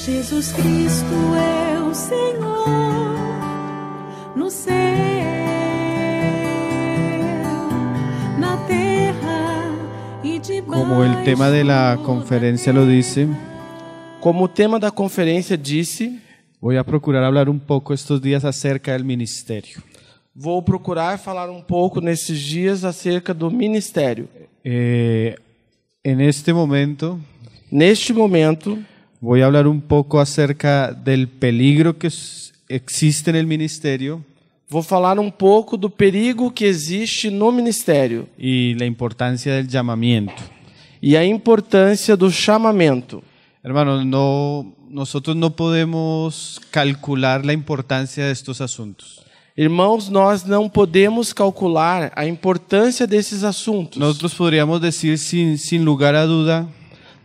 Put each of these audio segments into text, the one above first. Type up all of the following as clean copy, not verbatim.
Jesus Cristo é o Senhor no céu, na terra e debaixo. Como el tema de la conferencia lo dice, Como o tema da conferência disse, voy a procurar hablar un poco estos días acerca del ministerio. vou procurar falar um pouco nesses dias acerca do ministério. En este momento Neste momento, voy a hablar un poco acerca del peligro que existe en el ministerio vou falar um pouco do perigo que existe no ministério y la importancia del llamamiento. e a importância do chamamento. Hermanos, nosotros no podemos calcular la importancia de estos asuntos. Irmãos, nós não podemos calcular a importância desses assuntos. Nosotros podríamos decir sin lugar a duda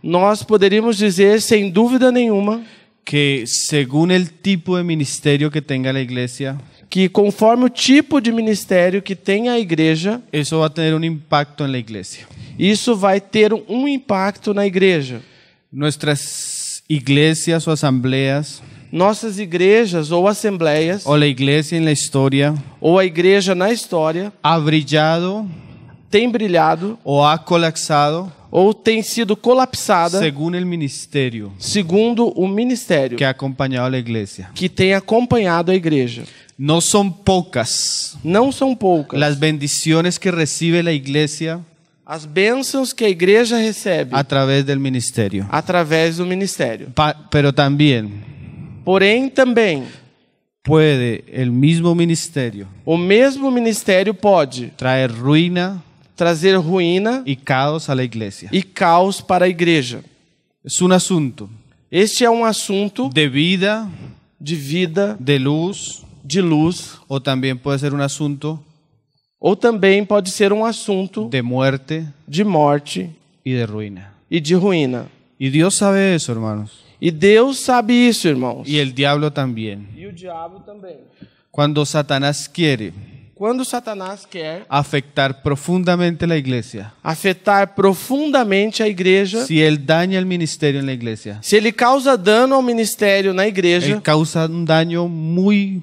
Nós poderíamos dizer, sem dúvida nenhuma, que según el tipo de ministerio que tenga la iglesia, que conforme o tipo de ministério que tem a igreja, eso va a tener un impacto en la iglesia. isso vai ter um impacto na igreja. Nuestras iglesias o asambleas, Nossas igrejas ou assembleias, o la iglesia en la historia, ou a igreja na história, ha brillado tem brilhado o ha colapsado ou tem sido colapsada según el ministerio segundo o ministério que ha acompañado a la iglesia. que tem acompanhado a igreja. No son pocas Não são poucas las bendiciones que recibe la iglesia as bênçãos que a igreja recebe a través del ministerio. através do ministério. Pero también Porém, também, puede el mismo ministerio o mesmo ministério pode traer ruina trazer ruína y caos a la iglesia. e caos para a igreja. Es un asunto Este é um assunto de vida, de vida, de luz, de luz, o también puede ser un asunto ou também pode ser um assunto de muerte de morte y de ruina. e de ruína. Y Dios sabe eso, hermanos. E Deus sabe isso, irmãos. Y el diablo también. E o diabo também. Cuando Satanás quiere Quando Satanás quer afectar profundamente la iglesia, afetar profundamente a igreja, si él daña el ministerio en la iglesia, se ele causa dano ao ministério na igreja, él causa un daño muy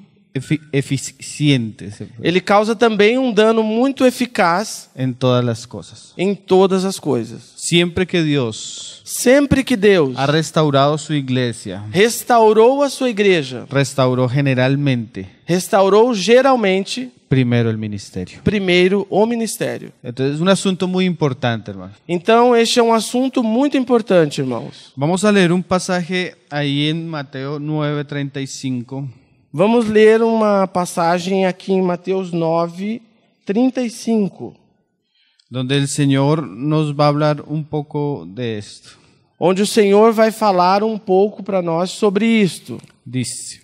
eficiente ele causa também um dano muito eficaz en todas las cosas. em todas as coisas. Siempre que Dios Sempre que Deus ha restaurado su iglesia, restaurou a sua igreja, restauró generalmente restaurou geralmente primero el ministerio. primeiro o ministério. Entonces es un asunto muy importante, hermano. Então, este é um assunto muito importante, irmãos. Vamos a leer un pasaje ahí en Mateo 9:35. Vamos ler uma passagem aqui em Mateus 9:35, donde el Señor nos va a hablar un poco de esto. onde o Senhor vai falar um pouco para nós sobre isto. Dice: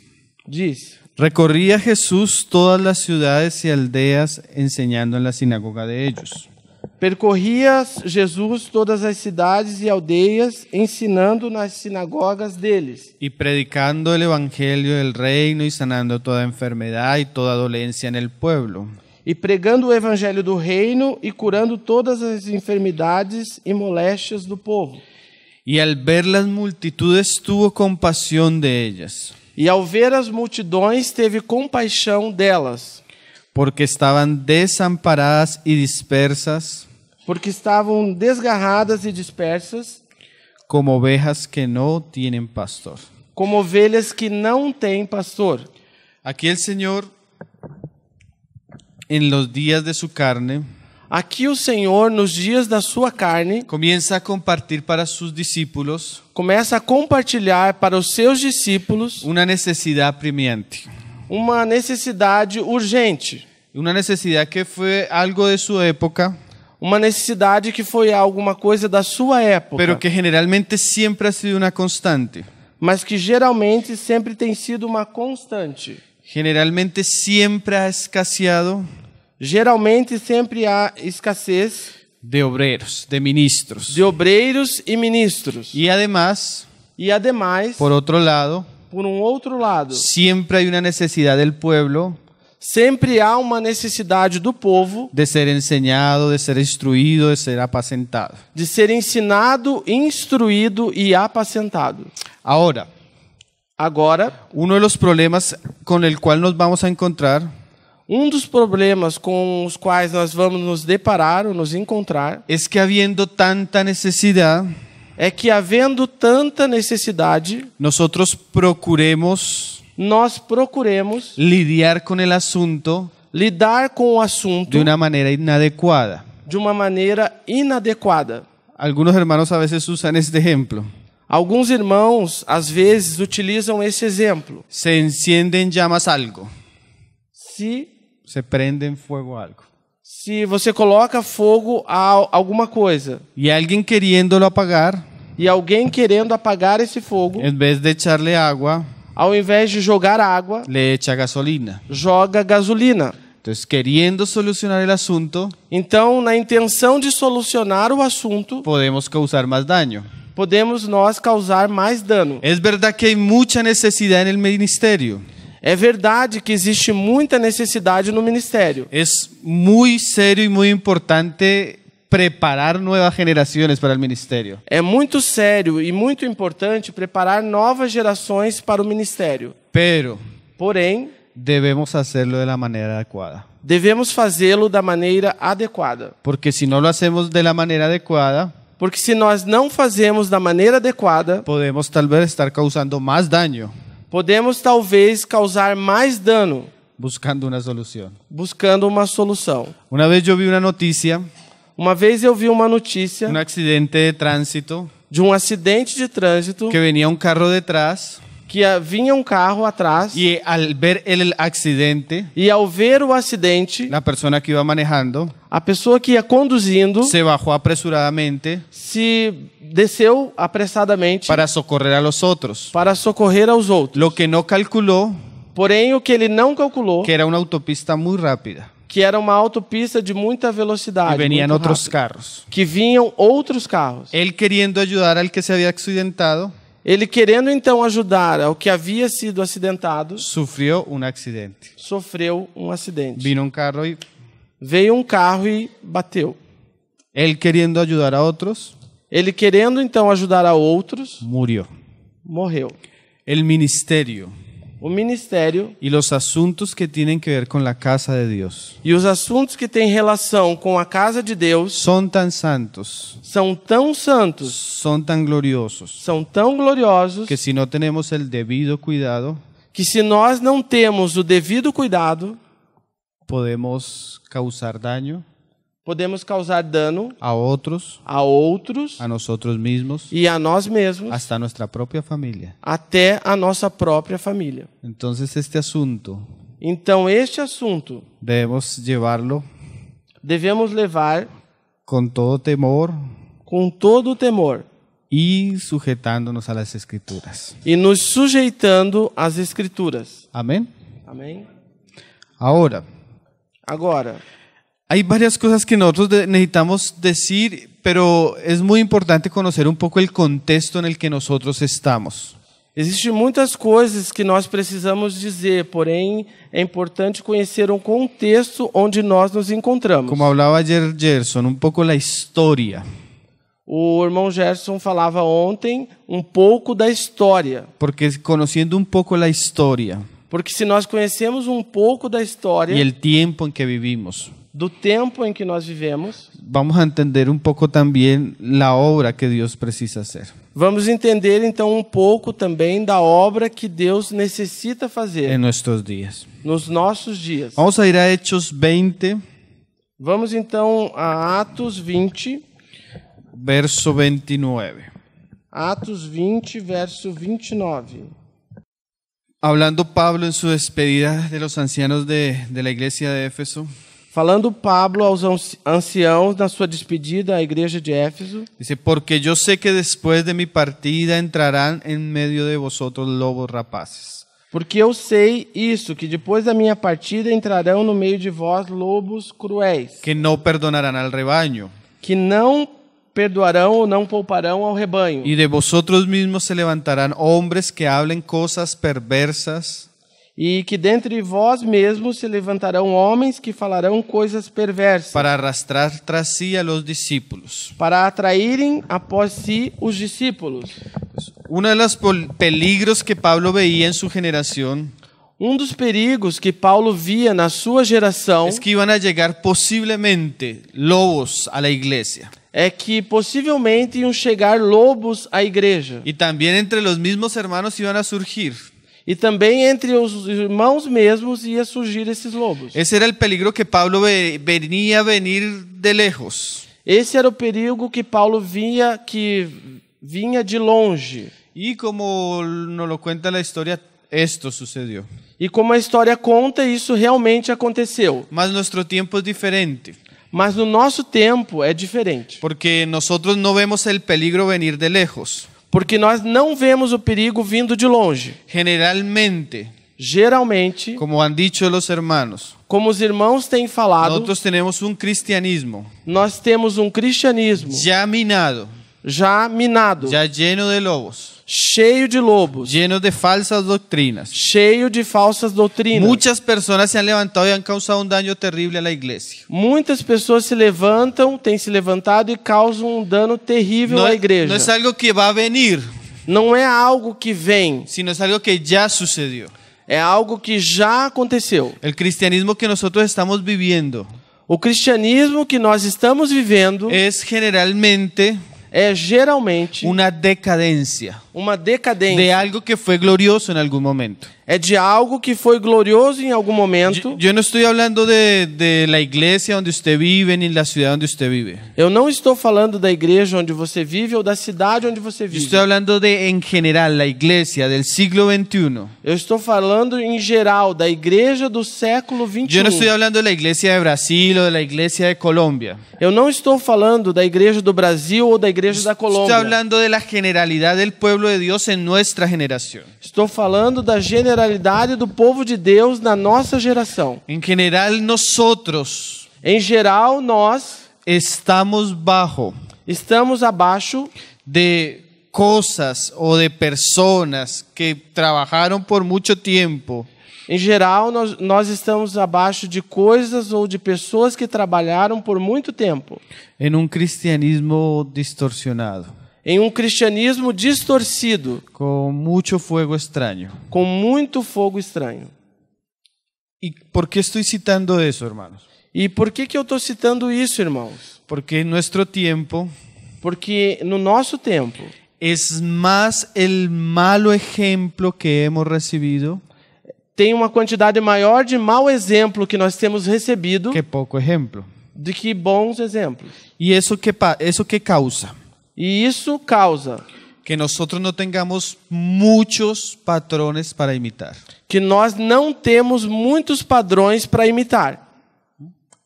Diz: recorría Jesús todas las ciudades y aldeas enseñando en la sinagoga de ellos. percorria Jesus todas as cidades e aldeias, ensinando nas sinagogas deles, Y predicando el evangelio del reino y sanando toda enfermedad y toda dolencia en el pueblo. e pregando o evangelho do reino e curando todas as enfermidades e moléstias do povo. Y al ver las multitudes tuvo compasión de ellas, E ao ver as multidões, teve compaixão delas, porque estaban desamparadas y dispersas porque estavam desgarradas e dispersas, como ovejas que no tienen pastor. como ovelhas que não têm pastor. Aquí el Señor, en los días de su carne, Aqui o Senhor, nos dias da sua carne, comienza a compartir para sus discípulos começa a compartilhar para os seus discípulos una necesidad apremiante, uma necessidade urgente, una necesidad que fue algo de su época, uma necessidade que foi alguma coisa da sua época, pero que generalmente siempre ha sido una constante. mas que geralmente sempre tem sido uma constante. Generalmente siempre ha escaseado Geralmente sempre há escassez de obreros, de ministros. de obreiros e ministros. Y además, E ademais, por otro lado, por um outro lado, siempre hay una necesidad del pueblo sempre há uma necessidade do povo de ser enseñado, de ser instruido, de ser apacentado. de ser ensinado, instruído e apacentado. Ahora, Agora, uno de los problemas con el cual nos vamos a encontrar dos problemas com os quais nós vamos nos deparar ou nos encontrar es que habiendo tanta necesidad, é que, havendo tanta necessidade, nosotros procuremos nós procuremos lidiar con el asunto lidar com o assunto de una manera inadecuada. de uma maneira inadequada. Algunos hermanos a veces usan este ejemplo. Alguns irmãos, às vezes, utilizam esse exemplo. Se enciende en llamas algo, Se prende en fuego algo. você coloca fogo a alguma coisa Y alguien queriéndolo apagar, e alguém querendo apagar esse fogo, en vez de echarle agua, ao invés de jogar água, le echa gasolina. joga gasolina. Entonces, queriendo solucionar el asunto, Então, na intenção de solucionar o assunto, podemos causar más daño. podemos nós causar mais dano. Es verdad que hay mucha necesidad en el ministerio. É verdade que existe muita necessidade no ministério. Es muy serio y muy importante preparar nuevas generaciones para el ministerio. É muito sério e muito importante preparar novas gerações para o ministério. Pero Porém, debemos hacerlo de la manera adecuada. devemos fazê-lo da maneira adequada. Porque si no lo hacemos de la manera adecuada, Porque se nós não fazemos da maneira adequada, podemos tal vez estar causando más daño podemos talvez causar mais dano buscando una solución. buscando uma solução. Una vez yo vi una noticia, Uma vez eu vi uma notícia un accidente de tránsito, de um acidente de trânsito que venía un carro detrás que vinha um carro atrás y al ver el accidente, e, ao ver o acidente, la persona que iba manejando a pessoa que ia conduzindo se bajó apresuradamente se desceu apressadamente para socorrer a los otros. para socorrer aos outros. Lo que no calculó Porém, o que ele não calculou, que era una autopista muy rápida que era uma autopista de muita y velocidade, venían muito otros rápida, carros. que vinham outros carros. Él queriendo ayudar al que se había accidentado, Ele, querendo então ajudar ao que havia sido acidentado, sufrió un accidente. sofreu um acidente. Vino un carro y Veio um carro e bateu. él queriendo ayudar a otros, Ele, querendo então ajudar a outros, murió. morreu. El ministerio O ministério y los asuntos que tienen que ver con la casa de Dios e os assuntos que têm relação com a casa de Deus son tan santos, são tão santos, son tan gloriosos, são tão gloriosos, que si no tenemos el debido cuidado, que se nós não temos o devido cuidado, podemos causar daño podemos causar dano a otros, a outros a nosotros mismos, e a nós mesmos, hasta nuestra propia familia. até a nossa própria família. Entonces este asunto Então, este assunto debemos llevarlo devemos levar con todo temor com todo o temor y sujetándonos a las escrituras. e nos sujeitando às Escrituras. Amén. Amém? Ahora, Agora, hay varias cosas que nosotros necesitamos decir, pero es muy importante conocer un poco el contexto en el que nosotros estamos. existem muitas coisas que nós precisamos dizer, porém é importante conhecer um contexto onde nós nos encontramos. Como hablaba ayer Gerson, un poco la historia. O irmão Gerson falava ontem um pouco da história. Porque conociendo un poco la historia Porque se nós conhecemos um pouco da história, y el tiempo en que vivimos, do tempo em que nós vivemos, vamos a entender un poco también la obra que Dios precisa hacer vamos entender então um pouco também da obra que Deus necessita fazer en nuestros días. nos nossos dias. Vamos a ir a Hechos 20, Vamos então a Atos 20, verso 29. Atos 20, verso 29. Hablando Pablo en su despedida de los ancianos de la iglesia de Éfeso, Falando Pablo aos anciãos na sua despedida à igreja de Éfeso, dice: porque yo sé que después de mi partida entrarán en medio de vosotros lobos rapaces, porque eu sei isso, que depois da minha partida entrarão no meio de vós lobos cruéis, que no perdonarán al rebaño, que não perdoarão ou não pouparão ao rebanho. y de vosotros mismos se levantarán hombres que hablen cosas perversas E que dentre vós mesmos se levantarão homens que falarão coisas perversas, para arrastrar tras sí a los discípulos. para atraírem após si os discípulos. Uno de los peligros que Pablo veía en su generación dos perigos que Paulo via na sua geração es que iban a llegar posiblemente lobos a la iglesia. é que possivelmente iam chegar lobos à igreja. Y también entre los mismos hermanos iban a surgir. E também entre os irmãos mesmos ia surgir esses lobos. Ese era el peligro que Pablo venía a venir de lejos. Esse era o perigo que Paulo vinha de longe. Y como nos lo cuenta la historia, esto sucedió. E como a história conta, isso realmente aconteceu. Mas nuestro tiempo es diferente, Mas no nosso tempo é diferente. porque nosotros no vemos el peligro venir de lejos. Porque nós não vemos o perigo vindo de longe. Generalmente, Geralmente, como han dicho los hermanos, como os irmãos têm falado, nosotros tenemos un cristianismo nós temos um cristianismo ya minado, já minado, ya lleno de lobos, cheio de lobos, lleno de falsas doctrinas. cheio de falsas doutrinas. Muchas personas se han levantado y han causado un daño terrible a la iglesia. Muitas pessoas têm se levantado e causam um dano terrível No, à igreja. no es algo que va a venir, Não é algo que vem, sino es algo que ya sucedió. é algo que já aconteceu. El cristianismo que nosotros estamos viviendo O cristianismo que nós estamos vivendo es generalmente é geralmente una decadencia uma decadência. de algo que fue glorioso en algún momento. É de algo que foi glorioso em algum momento. Yo no estoy hablando de la iglesia donde usted vive ni la ciudad donde usted vive. Eu não estou falando da igreja onde você vive ou da cidade onde você Yo vive. estoy hablando de, en general, la iglesia del siglo XXI. Eu estou falando em geral da igreja do século Yo no estoy XXI. hablando de la iglesia de Brasil o de la iglesia de Colombia. Eu não estou falando da igreja do Brasil ou da igreja da Estoy Colômbia. hablando de la generalidad del pueblo de Dios en nuestra generación. Estou falando da generalidade do povo de Deus na nossa geração. En general, nosotros Em geral, nós estamos bajo estamos abaixo de cosas o de personas que trabajaron por mucho tiempo Em geral, nós estamos abaixo de coisas ou de pessoas que trabalharam por muito tempo en un cristianismo distorsionado, em um cristianismo distorcido, con mucho fuego extraño. com muito fogo estranho. ¿Y por qué estoy citando eso, hermanos? E por que eu estou citando isso, irmãos? Porque en nuestro tiempo Porque no nosso tempo es más el malo ejemplo que hemos recibido tem uma quantidade maior de mau exemplo que nós temos recebido que poco ejemplo. do que bons exemplos. ¿Y eso qué causa? E isso causa Que nosotros no tengamos muchos patrones para imitar. que nós não temos muitos padrões para imitar.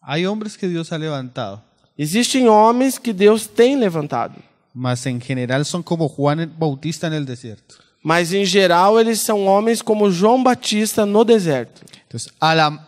Hay hombres que Dios ha levantado, Existem homens que Deus tem levantado, mas en general son como Juan el Bautista en el desierto. mas em geral eles são homens como João Batista no deserto. Entonces,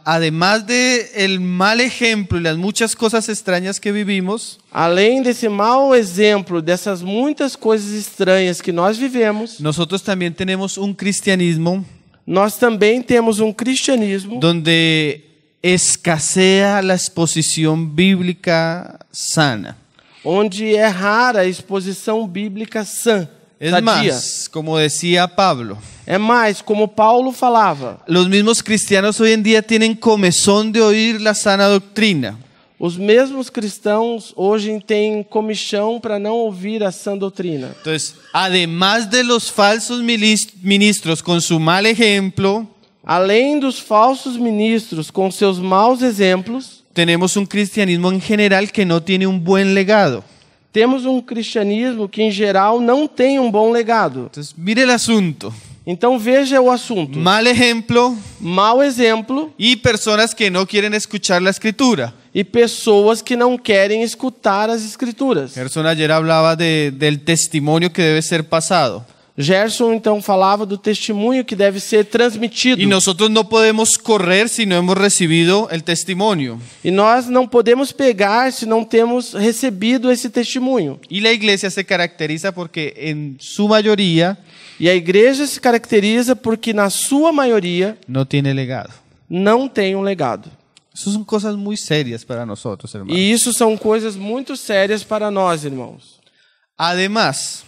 además de el mal ejemplo y las muchas cosas extrañas que vivimos, Além desse mau exemplo, dessas muitas coisas estranhas que nós vivemos, nosotros también tenemos un cristianismo nós também temos um cristianismo donde escasea la exposición bíblica sana. onde é rara a exposição bíblica sã, Es sadia. más, como decía Pablo, É mais, como Paulo falava, los mismos cristianos hoy en día tienen comezón de oír la sana doctrina. os mesmos cristãos hoje têm comichão para não ouvir a sã doutrina. Entonces, además de los falsos ministros con su mal ejemplo, Além dos falsos ministros com seus maus exemplos, tenemos un cristianismo en general que no tiene un buen legado. temos um cristianismo que, em geral, não tem um bom legado. Entonces, mire el asunto. Então veja o assunto. Mal ejemplo Mau exemplo y personas que no quieren escuchar la escritura. e pessoas que não querem escutar as escrituras. Gerson ayer hablaba del testimonio que debe ser pasado. Gerson então falava do testemunho que deve ser transmitido. Y nosotros no podemos correr si no hemos recibido el testimonio. E nós não podemos pegar se não temos recebido esse testemunho. Y la iglesia se caracteriza porque en su mayoría E a igreja se caracteriza porque, na sua maioria, no tiene legado. não tem um legado. Eso son cosas muy serias para nosotros, hermanos. E isso são coisas muito sérias para nós, irmãos. Además,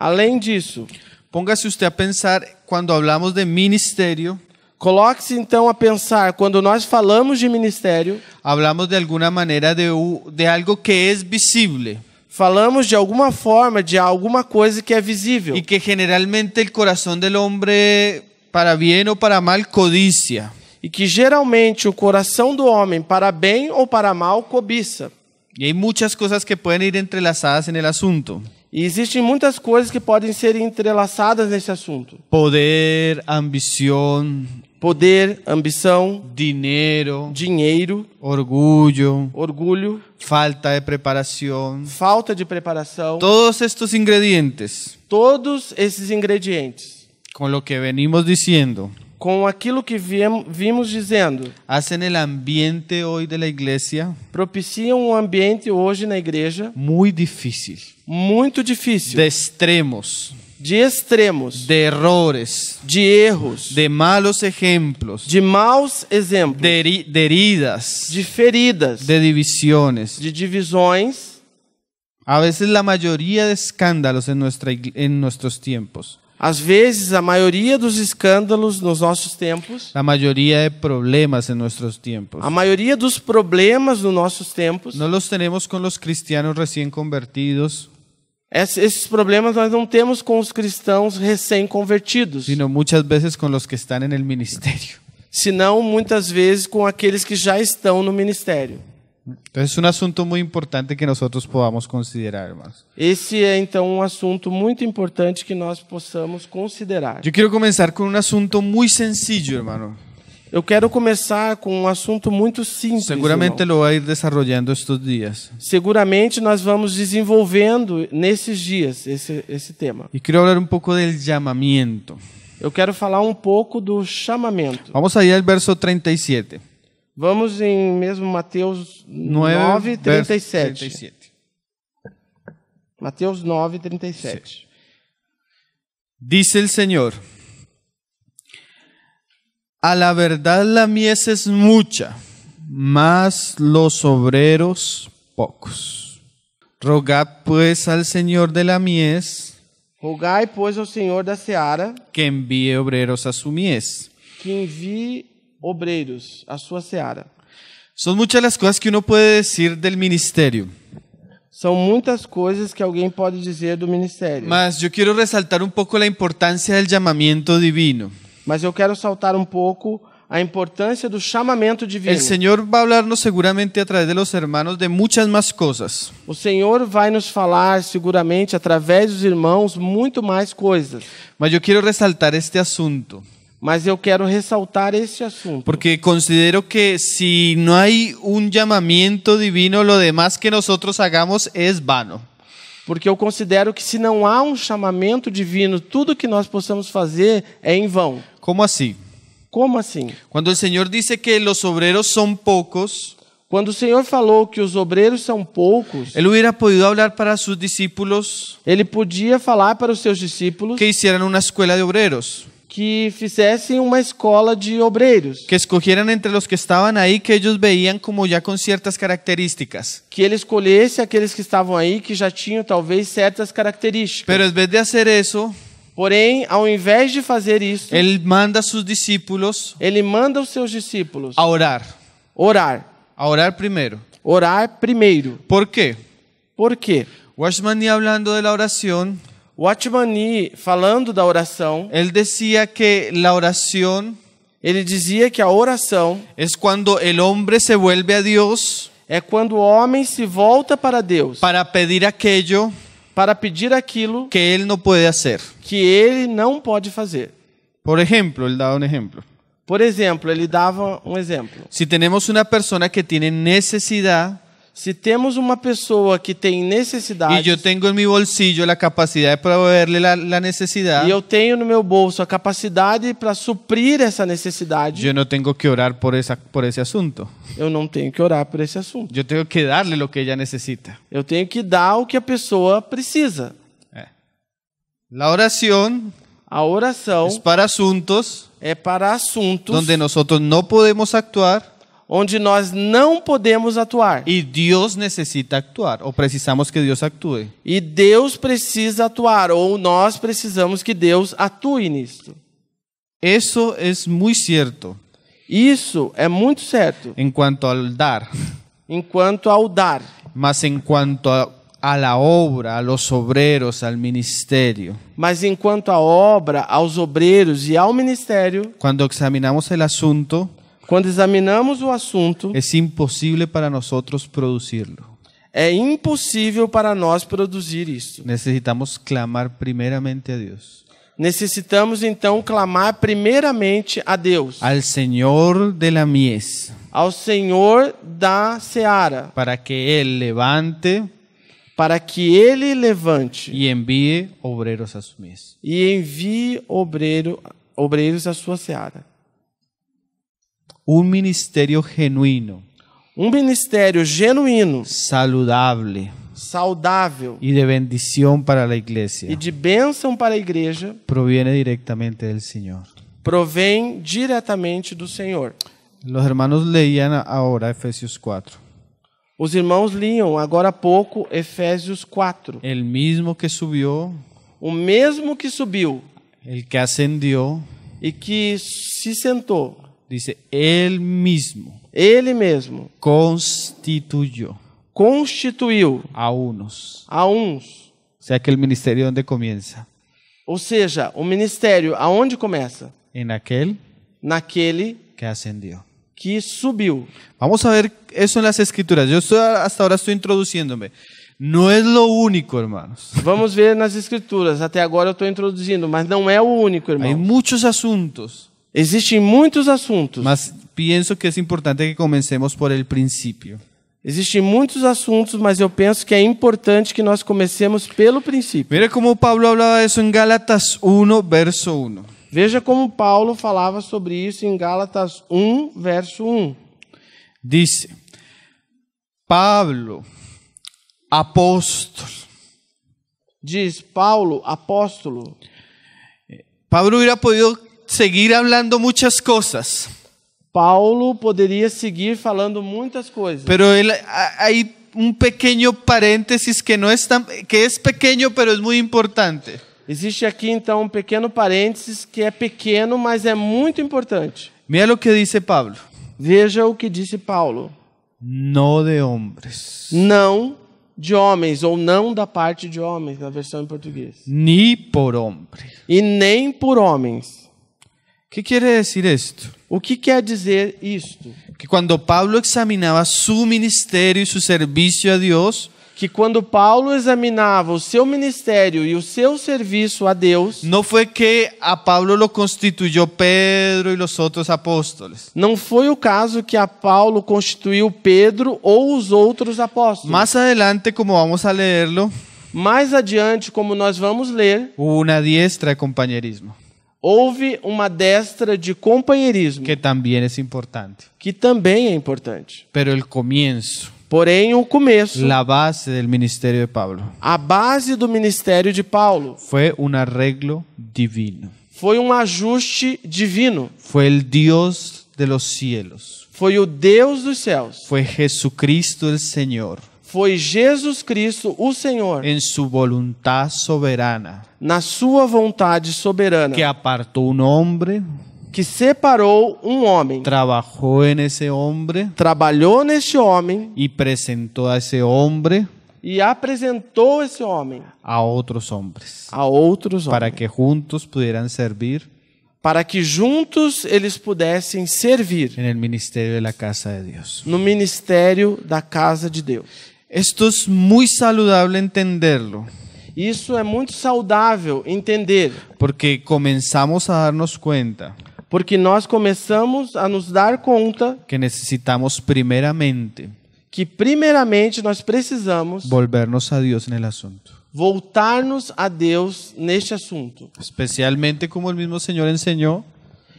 Além disso, póngase usted a pensar cuando hablamos de ministerio, coloque-se então a pensar, quando nós falamos de ministério, hablamos de alguna manera de algo que es visible falamos de alguma forma de alguma coisa que é visível y que generalmente el corazón del hombre, para bien o para mal, codicia. e que geralmente o coração do homem, para bem ou para mal, cobiça. Y hay muchas cosas que pueden ir entrelazadas en el asunto. E existem muitas coisas que podem ser entrelaçadas nesse assunto. Poder, ambición, Poder, ambição, dinero, dinheiro, orgullo, orgulho, falta de preparación. falta de preparação. Todos estos ingredientes, Todos esses ingredientes, con lo que venimos diciendo, com aquilo que vimos dizendo, hacen el ambiente hoy de la iglesia propiciam um ambiente hoje na igreja muy difícil, muito difícil, de extremos, de extremos, de errores, de erros, de malos ejemplos, de maus exemplos, de heridas, de feridas, de divisiones. de divisões, A veces la mayoría de escándalos en nuestros tiempos, às vezes a maioria dos escândalos nos nossos tempos, la mayoría de problemas en nuestros tiempos, a maioria dos problemas nos nossos tempos, no los tenemos con los cristianos recién convertidos, esses problemas nós não temos com os cristãos recém-convertidos, sino muchas veces con los que están en el ministerio. senão muitas vezes com aqueles que já estão no ministério. Entonces es un asunto muy importante que nosotros podamos considerar, hermanos. Esse é então um assunto muito importante que nós possamos considerar. Yo quiero comenzar con un asunto muy sencillo, hermano. Eu quero começar com um assunto muito simples. Seguramente irmão. lo va a ir desarrollando estos días. Seguramente nós vamos desenvolvendo nesses dias esse tema. Y quiero hablar un poco del llamamiento. Eu quero falar um pouco do chamamento. Vamos a ir al verso 37. Vamos em mesmo Mateus 9, 37. 37. Mateus 9, 37. Dice el Señor: a la verdad la mies es mucha, mas los obreros pocos. Rogad pues al Señor de la mies Rogai, pois, ao Senhor da seara que envíe obreros a su mies. que envie obreiros à sua seara. Son muchas las cosas que uno puede decir del ministerio, São muitas coisas que alguém pode dizer do ministério. mas yo quiero resaltar un poco la importancia del llamamiento divino. Mas eu quero saltar um pouco a importância do chamamento divino. El Señor va a hablarnos seguramente a través de los hermanos de muchas más cosas, O Senhor vai nos falar seguramente através dos irmãos muito mais coisas. mas yo quiero resaltar este asunto, Mas eu quero ressaltar esse assunto. porque considero que si no hay un llamamiento divino, lo demás que nosotros hagamos es vano. Porque eu considero que se não há um chamamento divino, tudo que nós possamos fazer é em vão. ¿Cómo así? Como assim? Cuando el Señor dice que los obreros son pocos, Quando o Senhor falou que os obreiros são poucos, Él hubiera podido hablar para sus discípulos ele podia falar para os seus discípulos que hicieran una escuela de obreros, que fizessem uma escola de obreiros, que escogieran entre los que estaban ahí, que ellos veían como ya con ciertas características. que ele escolhesse aqueles que estavam aí que já tinham talvez certas características. Pero en vez de hacer eso, Porém, ao invés de fazer isso, Él manda a sus discípulos ele manda os seus discípulos a orar primero. orar primeiro. ¿Por qué? Por quê? Watchman Nee, hablando de la oración, Watchman Nee, falando da oração, él decía que la oración ele dizia que a oração es cuando el hombre se vuelve a Dios é quando o homem se volta para Deus para pedir aquello para pedir aquilo que él no puede hacer. que ele não pode fazer. Por ejemplo, él daba un ejemplo. Por exemplo, ele dava um exemplo. Si tenemos una persona que tiene necesidad Se temos uma pessoa que tem y necessidade yo tengo en mi bolsillo la capacidad de proveerle la necesidad, e eu tenho no meu bolso a capacidade para suprir essa necessidade, yo no tengo que orar por ese asunto. eu não tenho que orar por esse assunto. Yo tengo que darle lo que ella necesita. Eu tenho que dar o que a pessoa precisa. La oración A oração es para asuntos é para assuntos donde nosotros no podemos actuar, onde nós não podemos atuar. y Dios necesita actuar o precisamos que Dios actúe. E Deus precisa atuar, ou nós precisamos que Deus atue nisso. Eso es muy cierto Isso é muito certo, en cuanto al dar, enquanto ao dar. mas en cuanto a la obra, a los obreros, al ministerio. Mas enquanto à obra, aos obreiros e ao ministério, Cuando examinamos el asunto, quando examinamos o assunto, es imposible para nosotros producirlo. é impossível para nós produzir isso. Necesitamos clamar primeramente a Dios, Necessitamos então clamar primeiramente a Deus, al Señor de la mies, ao Senhor da seara, para que Él levante para que Ele levante y envíe obreros a su mies. e envie obreiros à sua seara. Un ministerio genuino, Ministério genuíno, saludable saudável y de bendición para la e iglesia de bênção para a igreja proviene directamente del Señor. provém diretamente do Senhor. Los hermanos leían ahora Efesios 4. Os irmãos liam agora há pouco Efésios 4. El mismo que subió, O mesmo que subiu el que ascendió, e que se sentou, dice, Él mismo Ele mesmo constituyó constituiu a unos. a uns. O sea que el ministerio, ¿dónde comienza? Ou seja, o ministério aonde começa? En aquel Naquele que ascendió. que subiu. Vamos a ver eso en las escrituras. Hasta ahora estoy introduciéndome. No es lo único, hermanos. Vamos ver nas escrituras. Até agora eu estou introduzindo, mas não é o único, Hay irmão. muchos asuntos, Existem muitos assuntos. mas pienso que es importante que comencemos por el principio. Existem muitos assuntos, mas eu penso que é importante que nós comecemos pelo princípio. Mire cómo Pablo hablaba de eso en Gálatas 1, verso 1. Veja como Paulo falava sobre isso em Gálatas 1, verso 1. Dice, Pablo, apóstol. Diz Paulo, apóstolo. Pablo hubiera podido seguir hablando muchas cosas, Paulo poderia seguir falando muitas coisas. pero hay un pequeño paréntesis que que es pequeño, pero es muy importante. Existe aqui então um pequeno parênteses que é pequeno, mas é muito importante. Mira lo que dice Pablo. Veja o que disse Paulo. No de hombres, Não de homens, ou não da parte de homens, na versão em português. ni por hombre. E nem por homens. ¿Qué quiere decir esto? O que quer dizer isto? Que cuando Pablo examinaba su ministerio y su servicio a Dios, Que quando Paulo examinava o seu ministério e o seu serviço a Deus, no fue que a Pablo lo constituyó Pedro y los otros apóstoles. não foi o caso que a Paulo constituiu Pedro ou os outros apóstolos. Más adelante, como vamos a leerlo, Mais adiante, como nós vamos ler, hubo una diestra de compañerismo, houve uma destra de companheirismo, que también es importante. que também é importante. Pero el comienzo, Porém, o começo, la base del ministerio de Pablo, a base do ministério de Paulo, fue un arreglo divino. foi um ajuste divino. Fue el Dios de los cielos. Foi o Deus dos céus. Fue Jesucristo el Señor, Foi Jesus Cristo, o Senhor, en su voluntad soberana, na sua vontade soberana, que apartó un hombre, que separou um homem, trabajó en ese hombre trabalhou neste homem y presentó a ese hombre e apresentou esse homem a otros hombres, a outros para homens, que juntos pudieran servir para que juntos eles pudessem servir en el ministerio de la casa de Dios. no ministério da casa de Deus. Esto es muy saludable entenderlo, Isso é muito saudável entender, porque comenzamos a darnos cuenta porque nós começamos a nos dar conta que necesitamos primeramente que primeiramente nós precisamos volvernos a Dios en el asunto. voltar-nos a Deus neste assunto, Especialmente como el mismo Señor enseñó,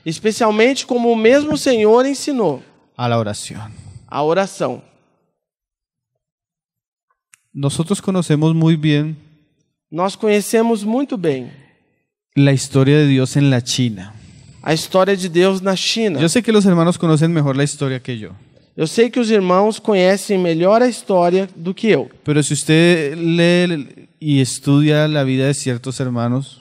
especialmente como o mesmo Senhor ensinou, a la oración. a oração. Nosotros conocemos muy bien Nós conhecemos muito bem la historia de Dios en la China. a história de Deus na China. Yo sé que los hermanos conocen mejor la historia que yo. Eu sei que os irmãos conhecem melhor a história do que eu. pero si usted lee y estudia la vida de ciertos hermanos,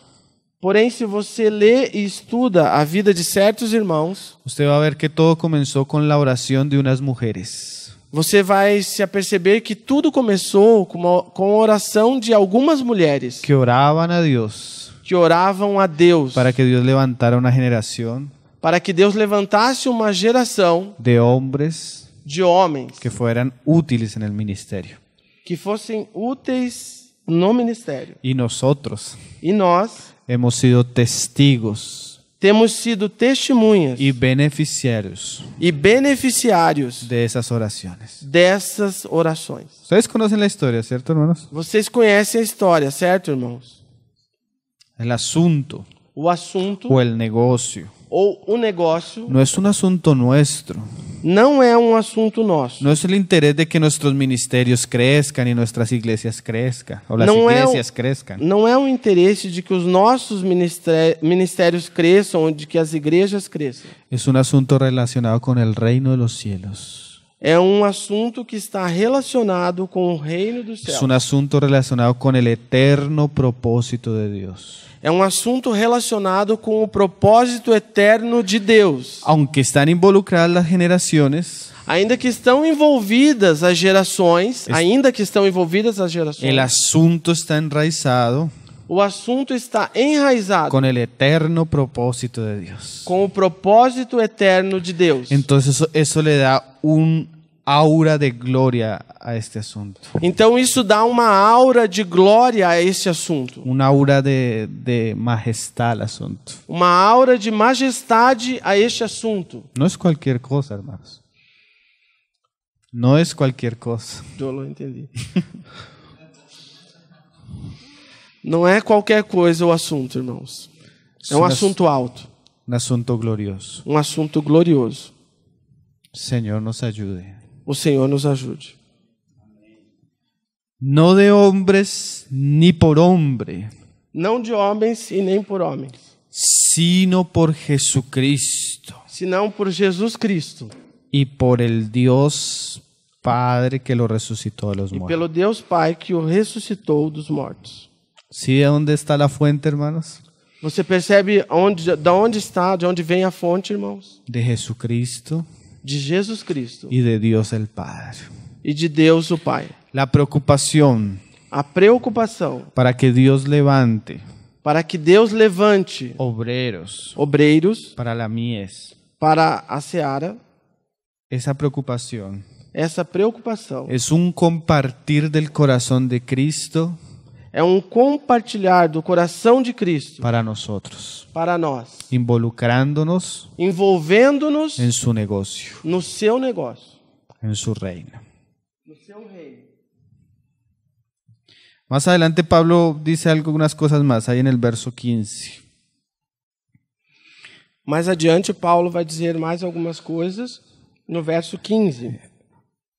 Porém, se você lê e estuda a vida de certos irmãos, usted va a ver que todo comenzó con la oración de unas mujeres. você vai se aperceber que tudo começou com a oração de algumas mulheres Que oraban a Dios que oravam a Deus para que Dios levantara una generación para que Deus levantasse uma geração de hombres de homens que fueran útiles en el ministerio. que fossem úteis no ministério. Y nosotros E nós hemos sido testigos temos sido testemunhas y beneficiarios e beneficiários de esas oraciones. dessas orações. Ustedes conocen la historia, ¿cierto, hermanos? Vocês conhecem a história, certo, irmãos? El asunto O assunto o el negocio ou o negócio no es un asunto nuestro. não é um assunto nosso. No es el interés de que nuestros ministerios crezcan y nuestras iglesias crezcan, o las Não é iglesias crezcan. Não é um interesse de que os nossos ministérios cresçam ou de que as igrejas cresçam. Es un asunto relacionado con el reino de los cielos. É um assunto que está relacionado com o reino dos Es céus. un asunto relacionado con el eterno propósito de Dios. É um assunto relacionado com o propósito eterno de Deus. Aunque están involucradas las generaciones, Ainda que estão envolvidas as gerações, el asunto está enraizado o assunto está enraizado con el eterno propósito de Dios. com o propósito eterno de Deus. Entonces eso le da un aura de gloria a este asunto. Então isso dá uma aura de glória a esse assunto. Un aura de majestad al asunto. Uma aura de majestade a este assunto. No es cualquier cosa, hermanos. No es cualquier cosa. Eu não entendi. Não é qualquer coisa o assunto, irmãos. É um assunto alto, Un asunto glorioso. um assunto glorioso. Señor, nos ayude. O Senhor nos ajude. No de hombres ni por hombre, Não de homens e nem por homens, sino por Jesucristo senão por Jesus Cristo y por el Dios Padre que lo resucitó de los e muertos. pelo Deus Pai que o ressuscitou dos mortos. ¿Sí de dónde está la fuente, hermanos? Você percebe de onde vem a fonte, irmãos? De Jesucristo De Jesus Cristo y de Dios el Padre. e de Deus o Pai. La preocupación A preocupação para que Dios levante para que Deus levante obreros obreiros para la mies. para a seara. Esa preocupación Essa preocupação es un compartir del corazón de Cristo é um compartilhar do coração de Cristo para nosotros, para nós, involucrándonos envolvendo-nos en su negocio, no seu negócio, en su reino. no seu reino. Más adelante Pablo dice algunas cosas más, ahí en el verso 15. Mais adiante, Paulo vai dizer mais algumas coisas no verso 15.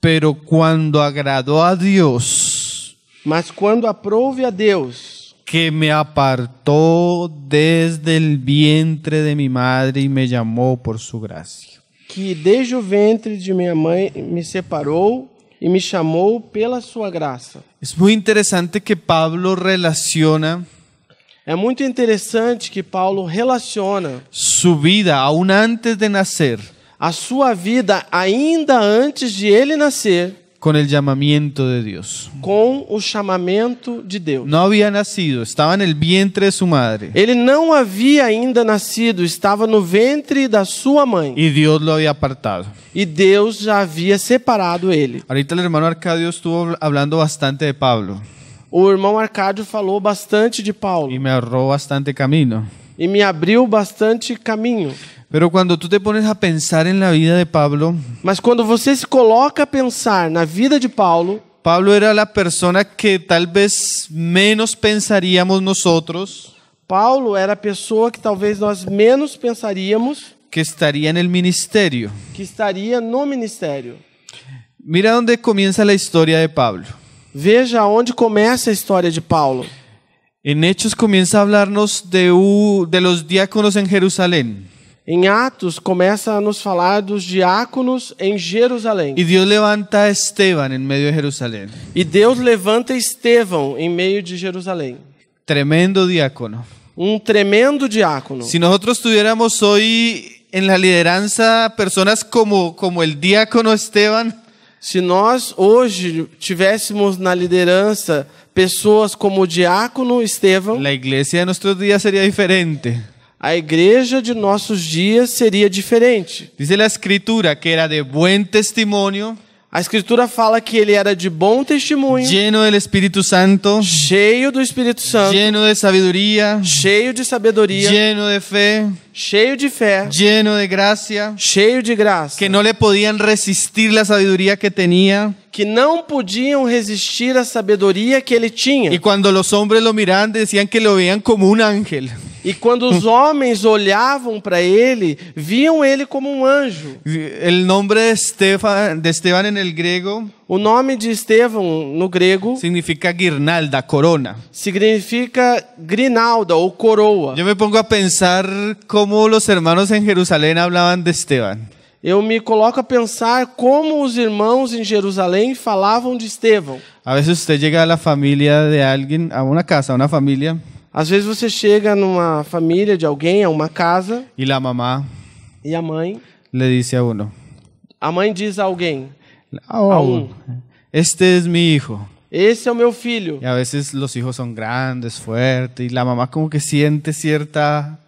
Pero cuando agradó a Dios, Mas quando aprouve a Deus, que me apartó desde el vientre de mi madre y me llamó por su gracia. que desde o ventre de minha mãe me separou e me chamou pela sua graça. Es muy interesante que Pablo relaciona É muito interessante que Paulo relaciona su vida aún antes de nacer a sua vida ainda antes de ele nascer con el llamamiento de Dios. com o chamamento de Deus. No había nacido, estaba en el vientre de su madre Ele não havia ainda nascido, estava no ventre da sua mãe y Dios lo había apartado. e Deus já havia separado ele. Ahorita el hermano Arcadio estuvo hablando bastante de Pablo O irmão Arcádio falou bastante de Paulo y me ahorró bastante camino. e me abriu bastante caminho. Pero cuando tú te pones a pensar en la vida de Pablo, Mas quando você se coloca a pensar na vida de Paulo, Pablo era la persona que tal vez menos pensaríamos nosotros Paulo era a pessoa que talvez nós menos pensaríamos que estaría en el ministerio. que estaria no ministério. Mira dónde comienza la historia de Pablo. Veja onde começa a história de Paulo. En Hechos comienza a hablarnos de los diáconos en Jerusalén. Em Atos, começa a nos falar dos diáconos em Jerusalém. Y Dios levanta a Esteban en medio de Jerusalén. E Deus levanta Estevão em meio de Jerusalém. Tremendo diácono. Um tremendo diácono. Si nosotros tuviéramos hoy en la lideranza personas como el diácono Esteban, Se nós hoje tivéssemos na liderança pessoas como o diácono Estevão, la iglesia de nuestros días sería diferente. a igreja de nossos dias seria diferente. Dice la escritura que era de buen testimonio, A Escritura fala que ele era de bom testemunho, lleno del Espíritu Santo, cheio do Espírito Santo, lleno de sabiduría, cheio de sabedoria, lleno de fe, cheio de fé, lleno de gracia, cheio de graça, que no le podían resistir la sabiduría que tenía. que não podiam resistir à sabedoria que ele tinha. Y cuando los hombres lo miraban decían que lo veían como un ángel. E quando os homens olhavam para ele, viam ele como um anjo. El nombre de Esteban en el griego O nome de Estevão no grego significa guirnalda, corona. significa grinalda ou coroa. Yo me pongo a pensar cómo los hermanos en Jerusalén hablaban de Esteban. Eu me coloco a pensar como os irmãos em Jerusalém falavam de Estevão. A veces usted llega a la familia de alguien, a una casa, a una familia, Às vezes você chega numa família de alguém, a uma casa, y la mamá e a mãe dice a uno, diz a alguém: "Oh, este es mi hijo." esse é o meu filho. Y a veces los hijos son grandes, fuertes, y la mamá como que siente cierta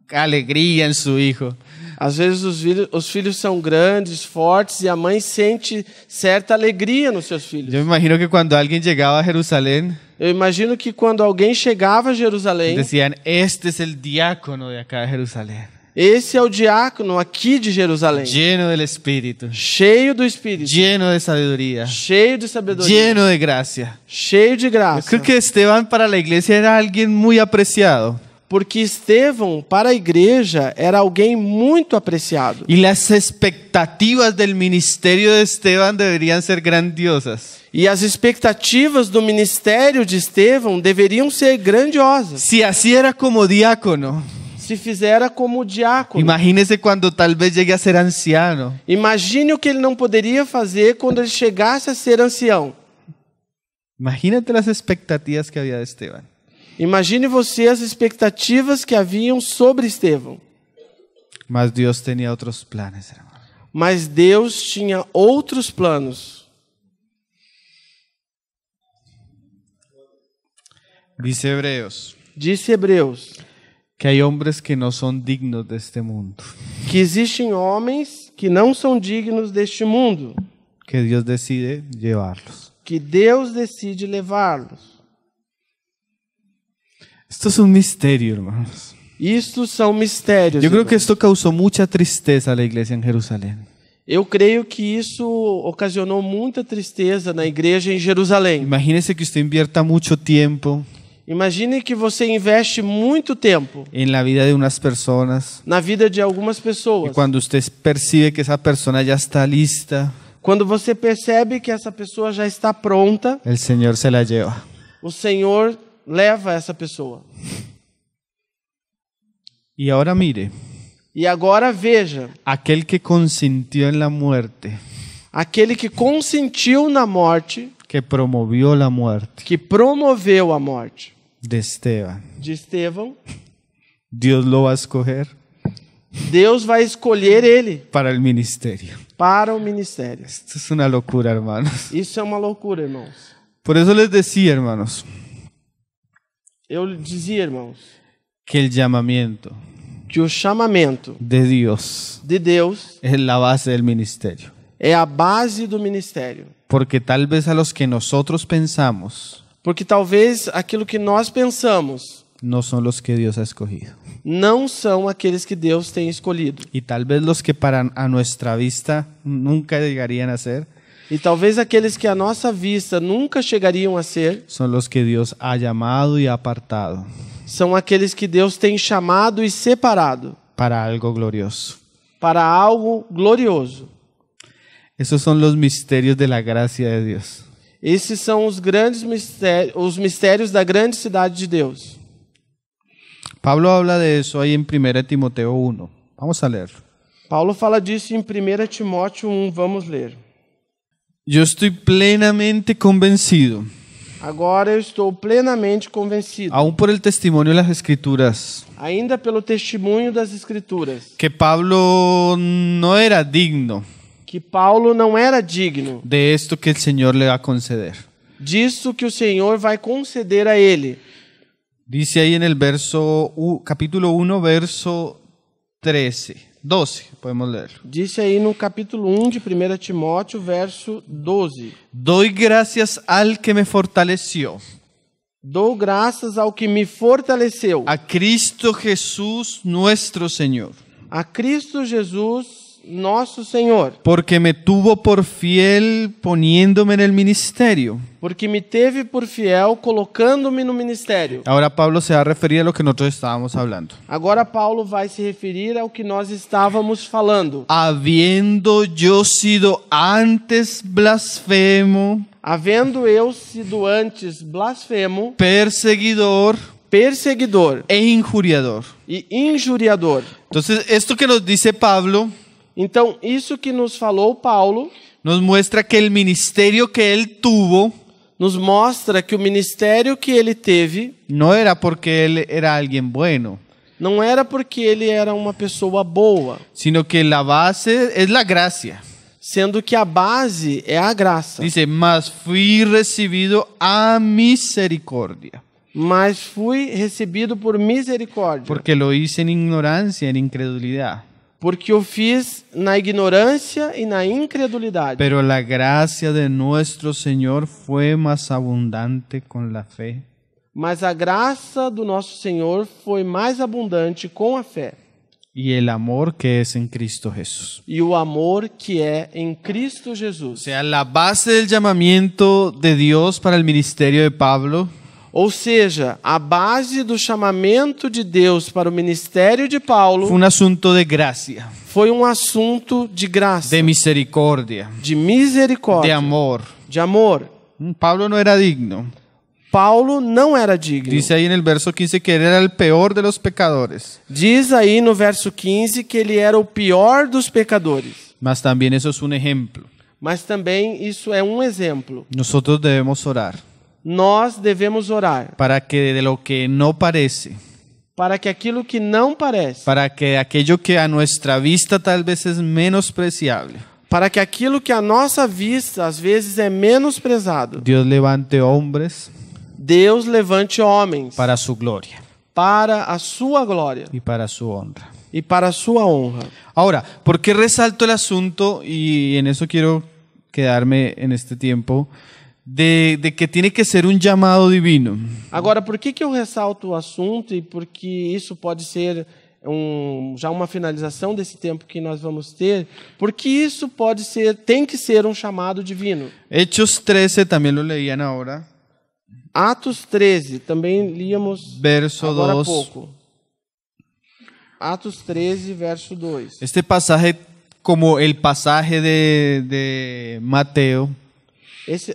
alegría en su hijo. Às vezes os filhos são grandes, fortes, e a mãe sente certa alegria nos seus filhos. Yo me imagino que cuando alguien llegaba a Jerusalén, Eu imagino que quando alguém chegava a Jerusalém, decían, este es el diácono de acá de Jerusalén, esse é o diácono aqui de Jerusalém, lleno del Espíritu, cheio do Espírito, lleno de sabiduría, cheio de sabedoria, lleno de gracia. cheio de Yo graça. creo que Esteban para la iglesia era alguien muy apreciado. Porque Estevão, para a igreja, era alguém muito apreciado. Y las expectativas del ministerio de Esteban deberían ser grandiosas. E as expectativas do ministério de Estevão deveriam ser grandiosas. Si así era como diácono, Se fizera como diácono. imagínese cuando tal vez llegue a ser anciano. Imagine o que ele não poderia fazer quando ele chegasse a ser ancião. Imagínate las expectativas que había de Esteban. Imagine você as expectativas que haviam sobre Estevão. Mas Dios tenía otros planes, hermano. Mas Deus tinha outros planos. Dice Hebreos Disse Hebreus que hay hombres que no son dignos de este mundo, que existem homens que não são dignos deste mundo, que Dios decide llevarlos. que Deus decide levá-los. Esto es un misterio, hermanos. Isto são mistérios. Yo creo que irmãos. esto causó mucha tristeza a la iglesia en Jerusalén. Eu creio que isso ocasionou muita tristeza na igreja em Jerusalém. Imagínese que usted invierta mucho tiempo Imagine que você investe muito tempo en la vida de unas personas na vida de algumas y pessoas. cuando usted percibe que esa persona ya está lista, Quando você percebe que essa pessoa já está pronta, el Señor se la lleva. o Senhor leva essa pessoa. Y ahora mire, E agora veja, aquel que consintió en la muerte, aquele que consentiu na morte, que promovió la muerte que promoveu a morte de Esteban, de Estevão, Dios lo va a escoger Deus vai escolher ele para el ministerio. para o ministério. Esto es una locura, hermanos. Isso é uma loucura, irmãos. Por eso les decía, hermanos, Eu dizia, irmãos, que el llamamiento que o chamamento de Dios de Deus es la base del ministerio. é a base do ministério. Porque tal vez a los que nosotros pensamos Porque talvez aquilo que nós pensamos no son los que Dios ha escogido. não são aqueles que Deus tem escolhido. Y tal vez los que para a nuestra vista nunca llegarían a ser, E talvez aqueles que à nossa vista nunca chegariam a ser, son los que Dios ha llamado y apartado são aqueles que Deus tem chamado e separado para algo glorioso. para algo glorioso. Esos son los misterios de la gracia de Dios. Esses são os grandes mistérios, os mistérios da grande cidade de Deus. Pablo habla de eso ahí en 1 Timoteo 1. Vamos a leerlo. Paulo fala disso em 1 Timóteo 1, vamos ler. Yo estoy plenamente convencido, Agora eu estou plenamente convencido, aún por el testimonio de las Escrituras, ainda pelo testemunho das Escrituras, que Pablo no era digno que Paulo não era digno de esto que el Señor le va a conceder. disso que o Senhor vai conceder a ele. Dice ahí en el capítulo 1, verso 12, podemos leerlo. Disse aí no capítulo 1 de 1 Timóteo, verso 12. Doy gracias al que me fortaleció, Dou graças ao que me fortaleceu, a Cristo Jesús nuestro Señor, a Cristo Jesus, nosso Senhor, porque me tuvo por fiel poniéndome en el ministerio. porque me teve por fiel colocando-me no ministério. Ahora Pablo se va a referir a lo que nosotros estábamos hablando. Agora Paulo vai se referir ao que nós estávamos falando. Habiendo yo sido antes blasfemo, Havendo eu sido antes blasfemo, perseguidor perseguidor e injuriador. e injuriador. Entonces, esto que nos dice Pablo Então, isso que nos falou Paulo nos muestra que el ministerio que él tuvo nos mostra que o ministério que ele teve no era porque él era alguien bueno, não era porque ele era uma pessoa boa, sino que la base es la gracia. sendo que a base é a graça. Dice, mas fui recibido a misericordia, Mas fui recebido por misericórdia, porque lo hice en ignorancia, en incredulidad. porque o fiz na ignorância e na incredulidade. Pero la gracia de nuestro Señor fue más abundante con la fe. Mas a graça do nosso Senhor foi mais abundante com a fé Y el amor que es en Cristo Jesús. e o amor que é em Cristo O Jesus. sea, la base del llamamiento de Dios para el ministerio de Pablo Ou seja, a base do chamamento de Deus para o ministério de fue Paulo un asunto de gracia, foi um assunto de graça, de misericordia, de de misericórdia, amor. de amor. Pablo no era digno. Paulo não era digno. Dice ahí en el verso 15 que él era el peor de los pecadores. Diz aí no verso 15 que ele era o pior dos pecadores. Mas también eso es un ejemplo. Mas também isso é um exemplo. Nosotros debemos orar Nós devemos orar para que de lo que no parece, para que aquilo que não parece, para que aquello que a nuestra vista tal vez es menospreciable, para que aquilo que a nossa vista às vezes é menosprezado, Dios levante hombres Deus levante homens para su gloria para a sua glória y para su honra. e para a sua honra. Ahora, ¿por qué resalto el asunto? Y en eso quiero quedarme en este tiempo, de que tiene que ser un llamado divino. Agora, por que eu ressalto o assunto e porque isso pode ser já uma finalização desse tempo que nós vamos ter? Porque isso pode ser, tem que ser um chamado divino. Hechos 13, también lo leían ahora, Atos 13, também líamos verso agora há 2. pouco. Atos 13, verso 2. Este pasaje, como el pasaje de Mateo,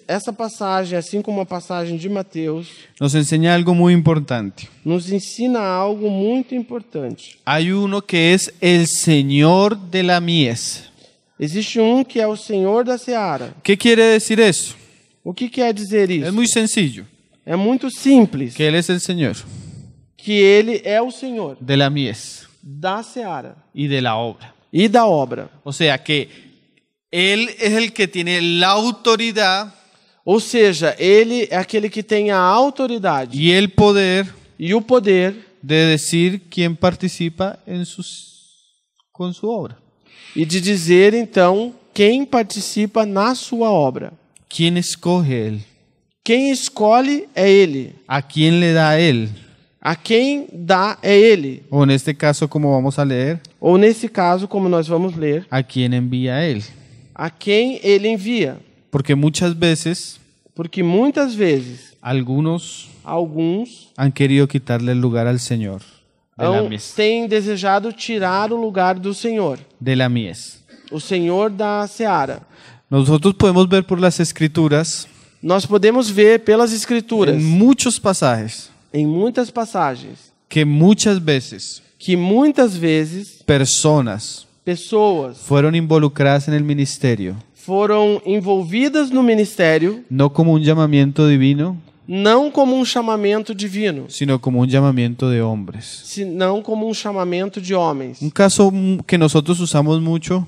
Essa passagem, assim como a passagem de Mateus, nos enseña algo muy importante. nos ensina algo muito importante. Hay uno que es el Señor de la mies. Existe um que é o Senhor da Seara. ¿Qué quiere decir eso? O que quer dizer Es isso? muy sencillo, É muito simples. que Él es el Señor Que Ele é o Senhor de la mies da Seara y de la obra. e da obra. O sea que Él es el que tiene la autoridad Ou seja, Ele é aquele que tem a autoridade y el poder e o poder de decir quién participa con su obra. e de dizer, então, quem participa na sua obra. ¿Quién escoge Él? Quem escolhe é Ele. ¿A quién le da Él? A quem dá é Ele. O en este caso, como vamos a leer, Ou nesse caso, como nós vamos ler, ¿a quién envía Él? a quem Ele envia. Porque muchas veces Porque muitas vezes algunos alguns han querido quitarle el lugar al Señor de la mies. têm desejado tirar o lugar do Senhor, De la mies. o Senhor da Seara. Nosotros podemos ver por las Escrituras, Nós podemos ver pelas Escrituras, en muchos pasajes, em muitas passagens, que muchas veces que muitas vezes personas pessoas fueron involucradas en el ministerio, foram envolvidas no ministério no como un llamamiento divino, não como um chamamento divino, sino como un llamamiento de hombres. senão como um chamamento de homens. Un caso que nosotros usamos mucho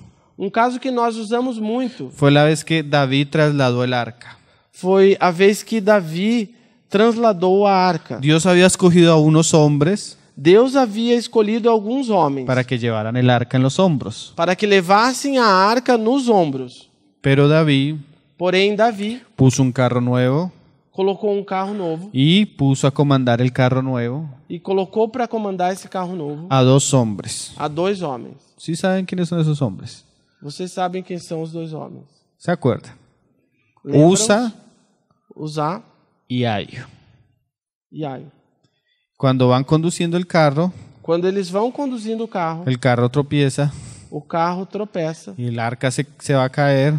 Caso que nós usamos muito fue la vez que David trasladó el arca. foi a vez que Davi transladou a arca. Dios había escogido a unos hombres Deus havia escolhido alguns homens para que llevaran el arca en los hombros. para que levassem a arca nos ombros. Pero David Porém, Davi puso un carro nuevo colocou um carro novo y puso a comandar el carro nuevo e colocou para comandar esse carro novo a 2 hombres. a 2 homens. ¿Sí saben quiénes son esos hombres? Vocês sabem quem são os 2 homens? ¿Se acuerdan? Lembram? Usa y Aio. e Ai. Cuando van conduciendo el carro Quando eles vão conduzindo o carro tropieza carro tropeça, y el arca se va a caer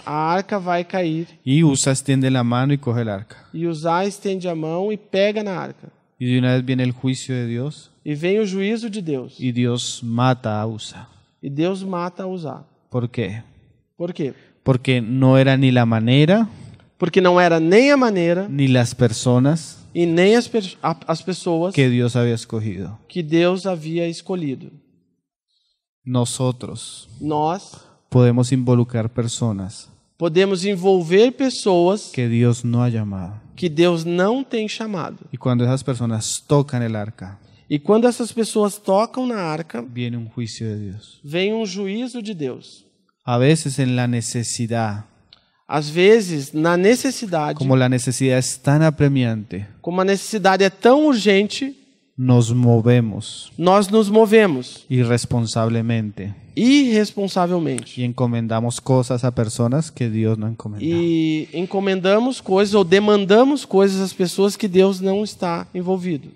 a arca vai cair y Usa extiende la mano y coge el arca. e Uzá estende a mão e pega na arca. Y de una vez viene el juicio de Dios E vem o juízo de Deus. y Dios mata a Usa. E Deus mata a Uzá. ¿Por qué? Por quê? Porque no era ni la manera Porque não era nem a maneira ni las personas e nem as pessoas que Dios había escogido. que Deus havia escolhido. Nosotros Nós podemos involucrar personas podemos envolver pessoas que Dios no ha llamado. que Deus não tem chamado. Y cuando esas personas tocan el arca, E quando essas pessoas tocam na arca, viene un juicio de Dios. vem um juízo de Deus. A veces en la necesidad, Às vezes, na necessidade, como la necesidad es tan apremiante, como a necessidade é tão urgente, nos movemos nós nos movemos irresponsablemente irresponsavelmente y encomendamos cosas a personas que Dios no encomendó. e encomendamos coisas ou demandamos coisas às pessoas que Deus não está envolvido.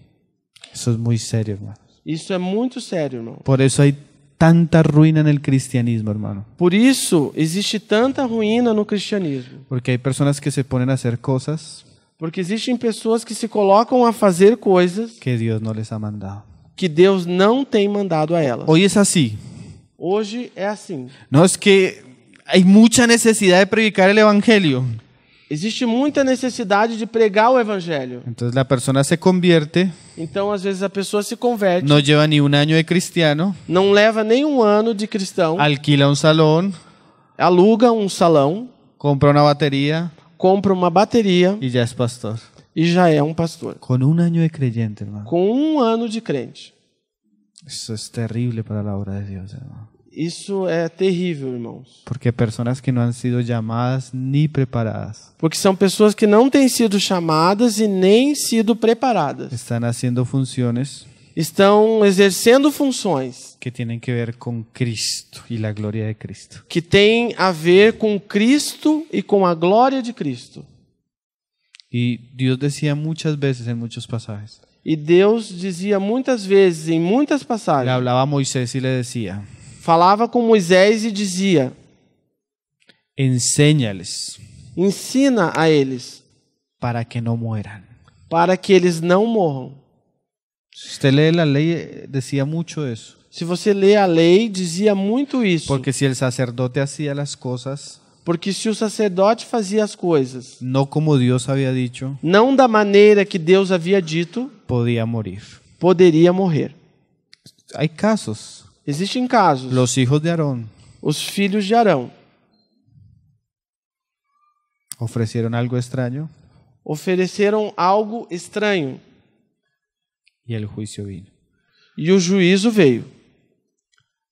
Eso es muy serio, hermano. Isso é muito sério, irmão. Por eso hay tanta ruina en el cristianismo, hermano. Por isso, existe tanta ruína no cristianismo. Porque hay personas que se ponen a hacer cosas Porque existem pessoas que se colocam a fazer coisas que Dios no les ha mandado. que Deus não tem mandado a elas. Hoy es así. Hoje é assim. No es que hay mucha necesidad de predicar el evangelio. Existe muita necessidade de pregar o evangelho. Entonces la persona se convierte, Então, às vezes, a pessoa se converte, no lleva ni un año de cristiano, não leva nem um ano de cristão, alquila un salón, aluga um salão, compra una batería compra uma bateria y ya es pastor. e já é um pastor. Con un año de creyente, hermano. Com um ano de crente. Eso es terrible para la obra de Dios, hermano. Isso é terrível, irmãos. Porque personas que no han sido llamadas ni preparadas Porque são pessoas que não têm sido chamadas e nem sido preparadas. están haciendo funciones Estão exercendo funções que tienen que ver con Cristo y la gloria de Cristo. que têm a ver com Cristo e com a glória de Cristo. Y Dios decía muchas veces en muchos pasajes. E Deus dizia muitas vezes, em muitas Le passagens, hablaba a Moisés y le decía, falava com Moisés e dizia: enséñales ensina a eles, para que no mueran. para que eles não morram. Si usted lee la ley, decía mucho eso. Se você lê a lei, dizia muito isso. Porque si el sacerdote hacía las cosas Porque se o sacerdote fazia as coisas no como Dios había dicho, não da maneira que Deus havia dito, podía morir. poderia morrer. Hay casos. Existem casos. Los hijos de Aarón Os filhos de Arão ofrecieron algo extraño ofereceram algo estranho y el juicio vino. e o juízo veio.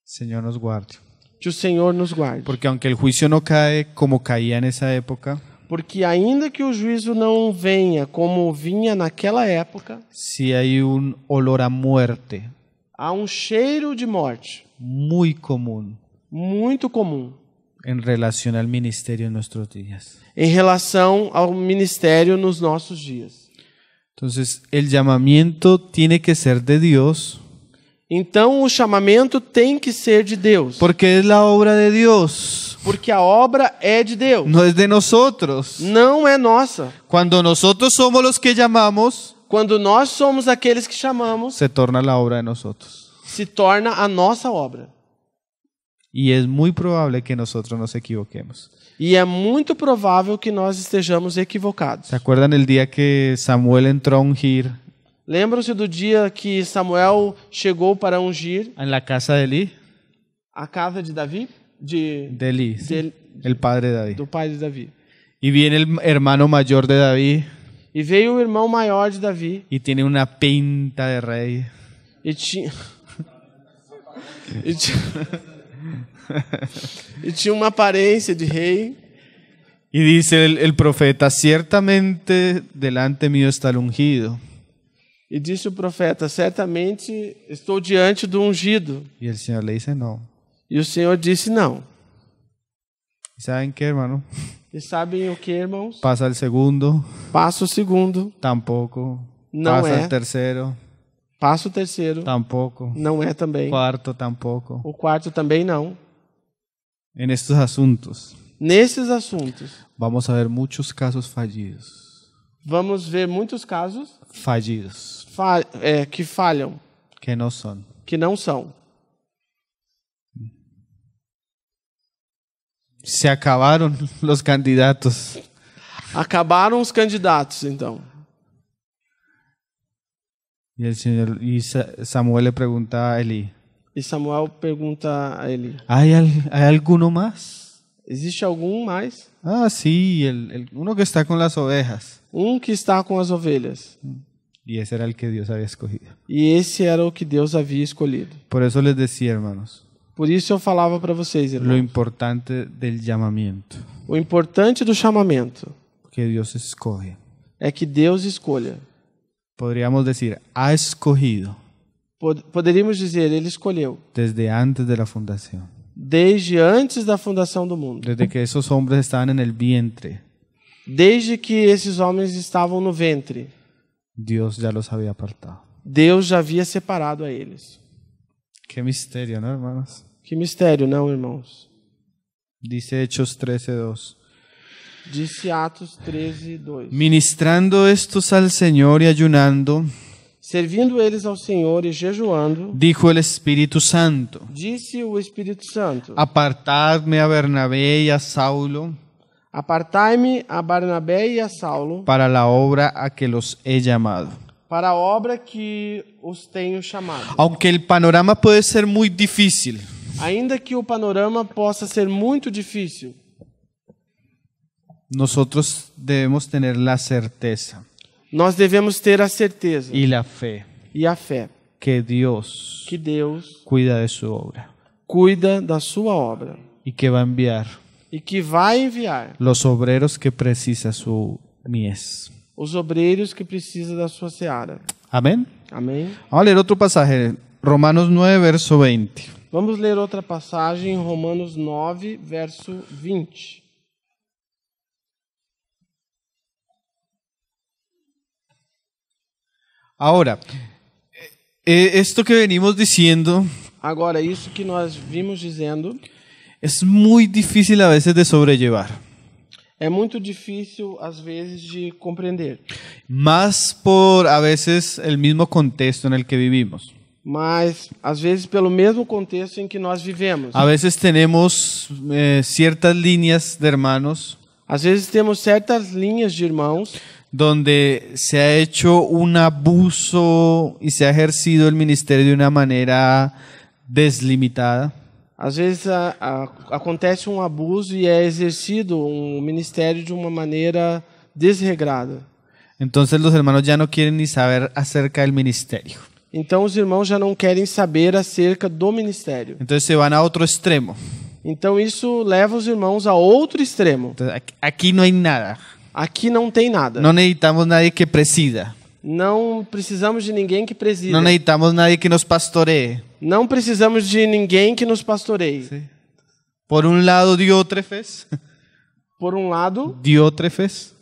Señor nos guarde. Que o Senhor nos guarde. Porque aunque el juicio no cae como caía en esa época, Porque ainda que o juízo não venha como vinha naquela época, sí hay un olor a muerte há um cheiro de morte muy común muito comum en relación al ministerio en nuestros días. em relação ao ministério nos nossos dias. Entonces, el llamamiento tiene que ser de Dios, Então, o chamamento tem que ser de Deus, porque es la obra de Dios, porque a obra é de Deus, no es de nosotros. não é nossa. Cuando nosotros somos los que llamamos, Quando nós somos aqueles que chamamos, se torna la obra de nosotros. se torna a nossa obra. Y es muy probable que nosotros nos equivoquemos. E é muito provável que nós estejamos equivocados. ¿Se acuerdan el día que Samuel entró a ungir Lembram-se do dia que Samuel chegou para ungir en la casa de Eli? a casa de Davi? De Eli, sí, De- el padre de David. do pai de Davi. Y viene el hermano mayor de David E veio o irmão maior de Davi y tiene una pinta de rey. e tinha... e tinha uma aparência de rei. Y dice el profeta, ciertamente delante mío está el ungido. E disse o profeta, certamente estou diante do ungido. Y el Señor le dice, no. E o Senhor disse não. ¿Y saben qué, hermano? E sabem o que, irmãos? Pasa el segundo, Passa o segundo, tampoco. Não Pasa é. el tercero, passa o terceiro, tampoco. não é também. Cuarto, tampoco. O quarto também não. En estos asuntos Nesses assuntos, vamos a ver muchos casos fallidos. vamos ver muitos casos Fallidos, que falham, que no son. que não são. Se acabaron los candidatos. Acabaram os candidatos, então. Y Samuel le pregunta a Eli, E Samuel pergunta a ele, ¿hay alguno más? existe algum mais? Ah, sí, uno que está con las ovejas. Que está com as ovelhas. Y ese era el que Dios había escogido. E esse era o que Deus havia escolhido. Por eso les decía, hermanos, Por isso eu falava para vocês, lo irmãos, importante del llamamiento o importante do chamamento que Dios escoge. é que Deus escolha. Podríamos decir, ha escogido Poderíamos dizer, Ele escolheu desde antes de la fundación. desde antes da fundação do mundo. Desde que esos hombres estaban en el vientre, Desde que esses homens estavam no ventre, Dios ya los había apartado. Deus já havia separado a eles. Qué misterio, ¿no, hermanos? Que mistério, não, irmãos? Dice Hechos 13:2. Disse Atos 13:2. Ministrando estos al Señor y ayunando, Servindo eles ao Senhor e jejuando, dijo el Espíritu Santo, disse o Espírito Santo: apartadme a Bernabé y a Saulo Apartai-me a Barnabé e a Saulo para la obra a que los he llamado. para a obra que os tenho chamado. Aunque el panorama puede ser muy difícil, Ainda que o panorama possa ser muito difícil, nosotros debemos tener la certeza nós devemos ter a certeza y la fe e a fé que Dios que Deus cuida de su obra cuida da sua obra y que va a enviar e que vai enviar los obreros que precisa su mies. os obreiros que precisam da sua seara. Amén. Amém? Vamos a leer otro pasaje, Romanos 9, verso 20. Vamos ler outra passagem em Romanos 9, verso 20. Ahora, esto que venimos diciendo Agora, isso que nós vimos dizendo es muy difícil a veces de sobrellevar, é muito difícil, às vezes, de compreender. más por a veces el mismo contexto en el que vivimos. Mas, às vezes, pelo mesmo contexto em que nós vivemos. A veces tenemos ciertas líneas de hermanos Às vezes temos certas linhas de irmãos donde se ha hecho un abuso y se ha ejercido el ministerio de una manera deslimitada. Às vezes acontece um abuso e é exercido um ministério de uma maneira desregrada. Entonces los hermanos ya no quieren ni saber acerca del ministerio. Então os irmãos já não querem saber acerca do ministério. Entonces se van a otro extremo. Então isso leva os irmãos a outro extremo. Entonces, aquí no hay nada. Aqui não tem nada. No necesitamos nadie que presida. Não precisamos de ninguém que presida. No necesitamos nadie que nos pastoree. Não precisamos de ninguém que nos pastoreie. Sí. Por un lado, Diótrefes, Por um lado, Diótrefes,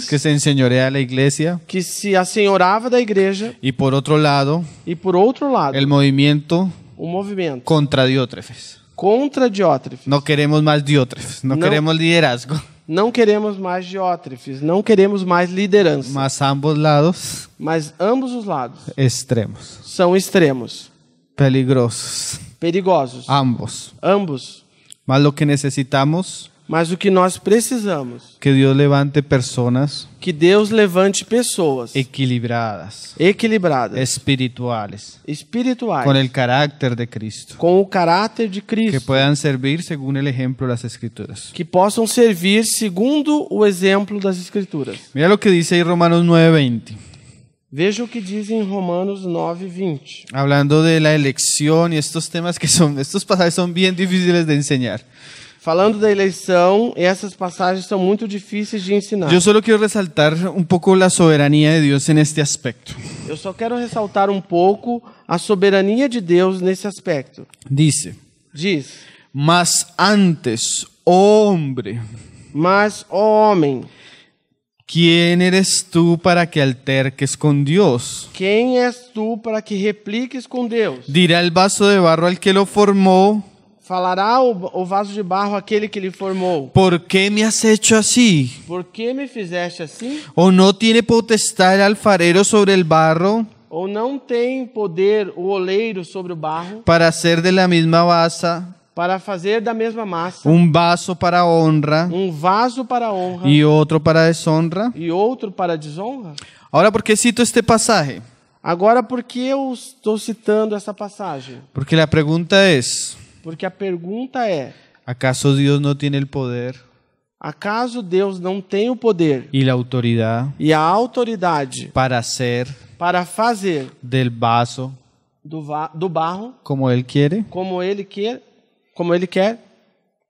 que se enseñorea de la iglesia. que se assenhorava da igreja. Y por otro lado, E por outro lado, el movimiento um movimento contra Diótrefes. contra Diótrefes. No queremos más Diótrefes, no No. queremos liderazgo. Não queremos mais diótrefes, não queremos mais liderança. mas ambos lados Mas ambos os lados extremos, são extremos, peligrosos, perigosos. ambos. Ambos. Mas lo que necesitamos Mas o que nós precisamos, que Dios levante personas que Deus levante pessoas equilibradas, equilibradas, espirituales, espirituais, con el carácter de Cristo, com o caráter de que Cristo, puedan servir según el ejemplo de las Escrituras. que possam servir segundo o exemplo das Escrituras. Mira lo que dice ahí Romanos 9:20, Veja o que diz em Romanos 9:20. hablando de la elección y estos temas estos pasajes son bien difíciles de enseñar. Falando da eleição, essas passagens são muito difíceis de ensinar. Yo solo quiero resaltar un poco la soberanía de Dios en este aspecto. Eu só quero ressaltar um pouco a soberania de Deus nesse aspecto. Dice, Diz: mas antes, oh hombre, mas, ó homem, ¿quién eres tú para que alterques con Dios? quem és tu para que repliques com Deus? Dirá el vaso de barro al que lo formó, Falará o vaso de barro àquele que lhe formou: ¿por qué me has hecho así? por que me fizeste assim? ¿O no tiene potestad el alfarero sobre el barro Ou não tem poder o oleiro sobre o barro para hacer de la misma masa para fazer da mesma massa un vaso para honra um vaso para honra y otro para deshonra? e outro para desonra? Ahora, ¿por qué cito este pasaje? Agora, por que eu estou citando essa passagem? Porque la pregunta es, Porque a pergunta é: ¿acaso Dios no tiene el poder acaso Deus não tem o poder y la autoridad e a autoridade para hacer para fazer del vaso do barro como Él quiere? como ele quer?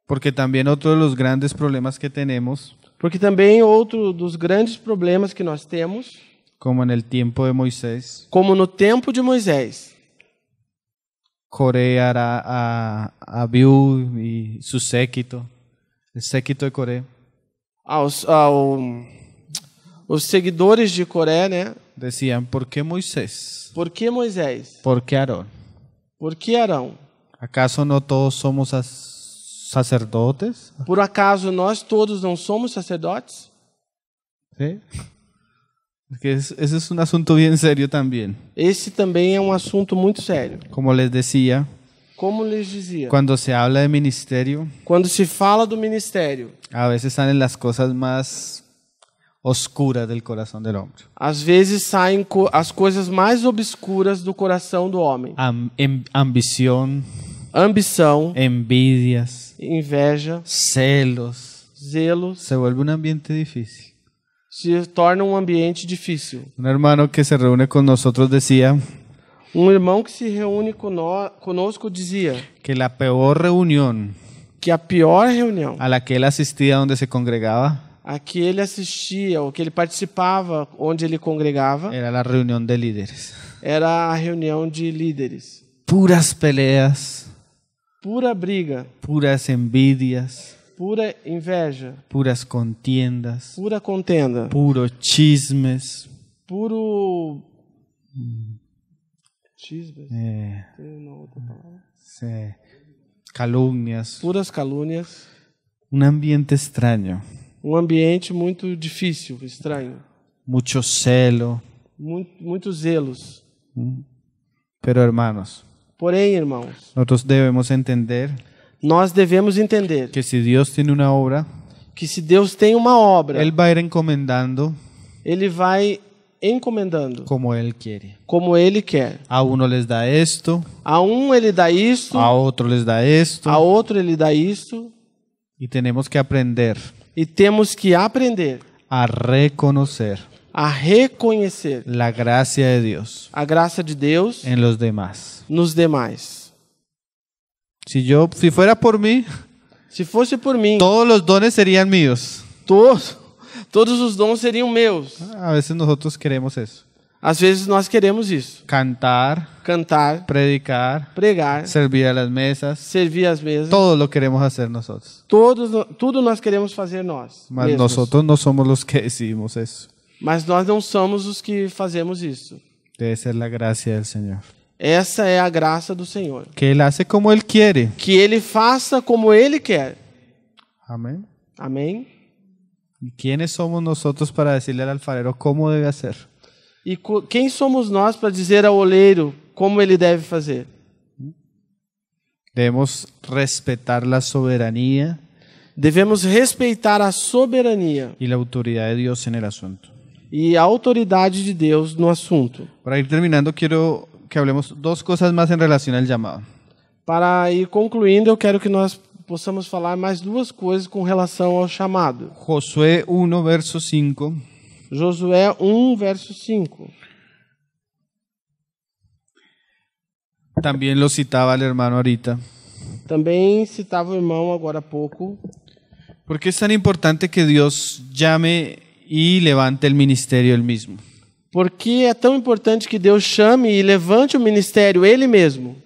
Porque también otro de los grandes problemas que tenemos, Porque também outro dos grandes problemas que nós temos, como en el tiempo de Moisés, como no tempo de Moisés, Coré hará a Abiú y su séquito, el séquito de Coré, os seguidores de Coré, né? decían, ¿por qué Moisés? Por que Moisés? ¿Por qué Aarón? Por que Arão? ¿Acaso no todos somos sacerdotes? Por acaso nós todos não somos sacerdotes? ¿Sí? Porque ese es un asunto bien serio también. Esse também é um assunto muito sério. Como les decía, Como lhes dizia, cuando se habla de ministerio, quando se fala do ministério, a veces salen las cosas más oscuras del corazón del hombre. às vezes saem as coisas mais obscuras do coração do homem. Ambición, Ambição, envidias, inveja, celos. zelos, Se vuelve un ambiente difícil. se torna um ambiente difícil. Un hermano que se reúne con nosotros decía Um irmão que se reúne conosco dizia que la peor reunión que a pior reunião a la que él asistía donde se congregaba a que ele assistia, ou que ele participava, onde ele congregava, era la reunión de líderes. era a reunião de líderes. Puras peleas, Pura briga, puras envidias, pura inveja, puras contiendas, pura contenda, puros chismes, puro... Chismes? eh, Tem uma outra palavra? calumnias, Puras calúnias. un ambiente extraño, Um ambiente muito difícil, estranho. mucho celo. Muitos zelos. Pero hermanos, Porém, irmãos, nosotros debemos entender nós devemos entender que si Dios tiene una obra, que se Deus tem uma obra, Él va a ir encomendando Ele vai encomendando como Él quiere. como Ele quer. A uno les da esto, A um Ele dá isto, a otro les da esto, a outro Ele dá isto, y tenemos que aprender e temos que aprender a reconocer a reconhecer la gracia de Dios a graça de Deus en los demás. nos demais. Si fuera por mí, Se fosse por mim, todos los dones serían míos. todos os dons seriam meus. A veces nosotros queremos eso. Às vezes nós queremos isso. Cantar, Cantar, predicar, pregar, servir a las mesas, servir as mesas. todo lo queremos hacer nosotros. Tudo nós queremos fazer nós Mas mesmos. nosotros no somos los que decidimos eso. Mas nós não somos os que fazemos isso. Debe ser la gracia del Señor. Essa é a graça do Senhor. Que Él hace como Él quiere. Que Ele faça como Ele quer. Amén. Amém? ¿Quiénes somos nosotros para decirle al alfarero cómo debe hacer? E quem somos nós para dizer ao oleiro como ele deve fazer? Debemos respetar la soberanía Devemos respeitar a soberania y la autoridad de Dios en el asunto. e a autoridade de Deus no assunto. Para ir terminando, quiero que hablemos dos cosas más en relación al llamado. Para ir concluindo, eu quero que nós possamos falar mais duas coisas com relação ao chamado. Josué 1, verso 5. Josué 1, verso 5. También lo citaba el hermano ahorita. Também citava o irmão agora há pouco. ¿Por qué es tan importante que Dios llame y levante el ministerio él mismo? Por que é tão importante que Deus chame e levante o ministério Ele mesmo?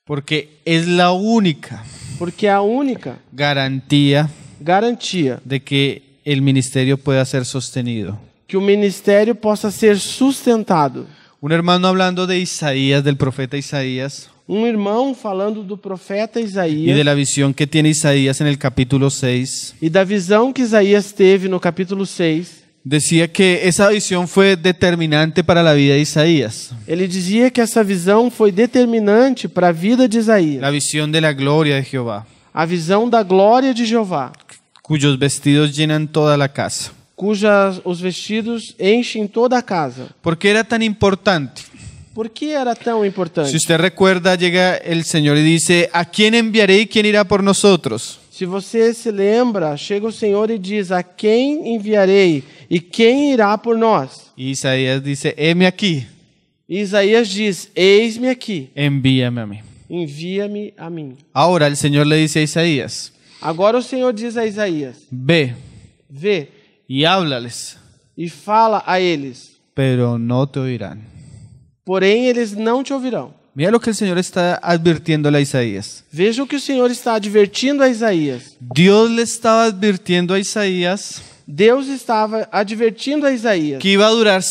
Porque es la única Porque é a única garantía garantia de que el ministerio pueda ser sostenido. que o ministério possa ser sustentado. Un hermano hablando de Isaías, del profeta Isaías, Um irmão falando do profeta y de Isaías la visión que tiene Isaías en el capítulo 6, e da visão que Isaías teve no capítulo 6, decía que esa visión fue determinante para la vida de Isaías. ele dizia que essa visão foi determinante para a vida de Isaías. La visión de la gloria de Jehová, A visão da glória de Jeová, cuyos vestidos llenan toda la casa. os vestidos enchem toda a casa. ¿Por qué era tan importante? Por que era tão importante? Si usted recuerda, llega el Señor y dice, ¿a quién enviaré y quién irá por nosotros? Se você se lembra, chega o Senhor e diz: a quem enviarei e quem irá por nós? Y Isaías dice, heme aquí, E Isaías diz: eis-me aqui, envíame a mí. envia-me a mim. Ahora el Señor le dice a Isaías, Agora o Senhor diz a Isaías: ve vê y háblales, e fala a eles, pero no te oirán. porém eles não te ouvirão. Mira lo que el Señor está advirtiéndole a Isaías. Veja o que o Senhor está advertindo a Isaías. Dios le estaba advirtiendo a Isaías Deus estava advertindo a Isaías que iba a durar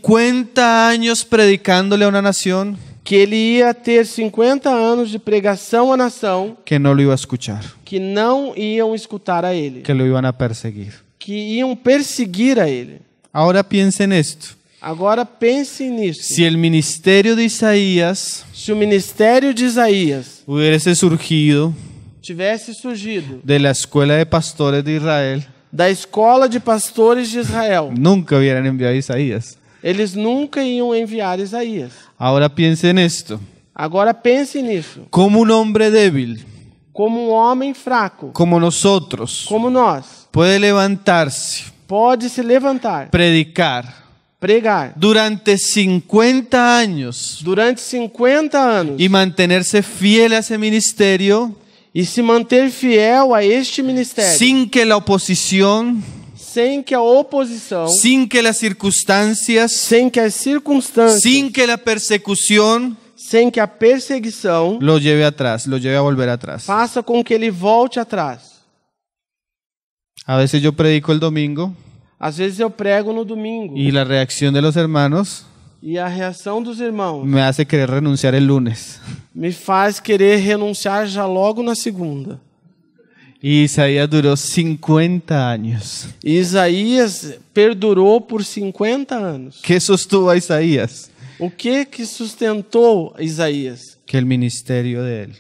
50 años predicándole a una nación que ele ia ter 50 anos de pregação à nação que no lo iba a escuchar, que não iam escutar a ele, que lo iban a perseguir. que iam perseguir a ele. Ahora piensa en esto. Agora pense nisso. Si el ministerio de Isaías Se o ministério de Isaías hubiese surgido tivesse surgido de la escuela de pastores de Israel, da escola de pastores de Israel, nunca hubieran enviado a Isaías. eles nunca iam enviar Isaías. Ahora piense en esto. Agora pense nisso. Como un hombre débil, Como um homem fraco, como nosotros, como nós, puede levantarse, pode se levantar, predicar pregar durante 50 años durante 50 anos y mantenerse fiel a ese ministerio e se manter fiel a este ministério, sin que la oposición, sem que a oposição, sin que las circunstancias, sem que as circunstâncias, sin que la persecución sem que a perseguição lo lleve atrás, lo lleve a volver atrás. faça com que ele volte atrás. A veces yo predico el domingo Às vezes eu prego no domingo y la reacción de los hermanos e a reação dos irmãos me hace querer renunciar el lunes. me faz querer renunciar já logo na segunda. Y Isaías duró 50 años. E Isaías perdurou por 50 anos. ¿Qué sostuvo a Isaías? O que sustentou Isaías? Que el ministerio de él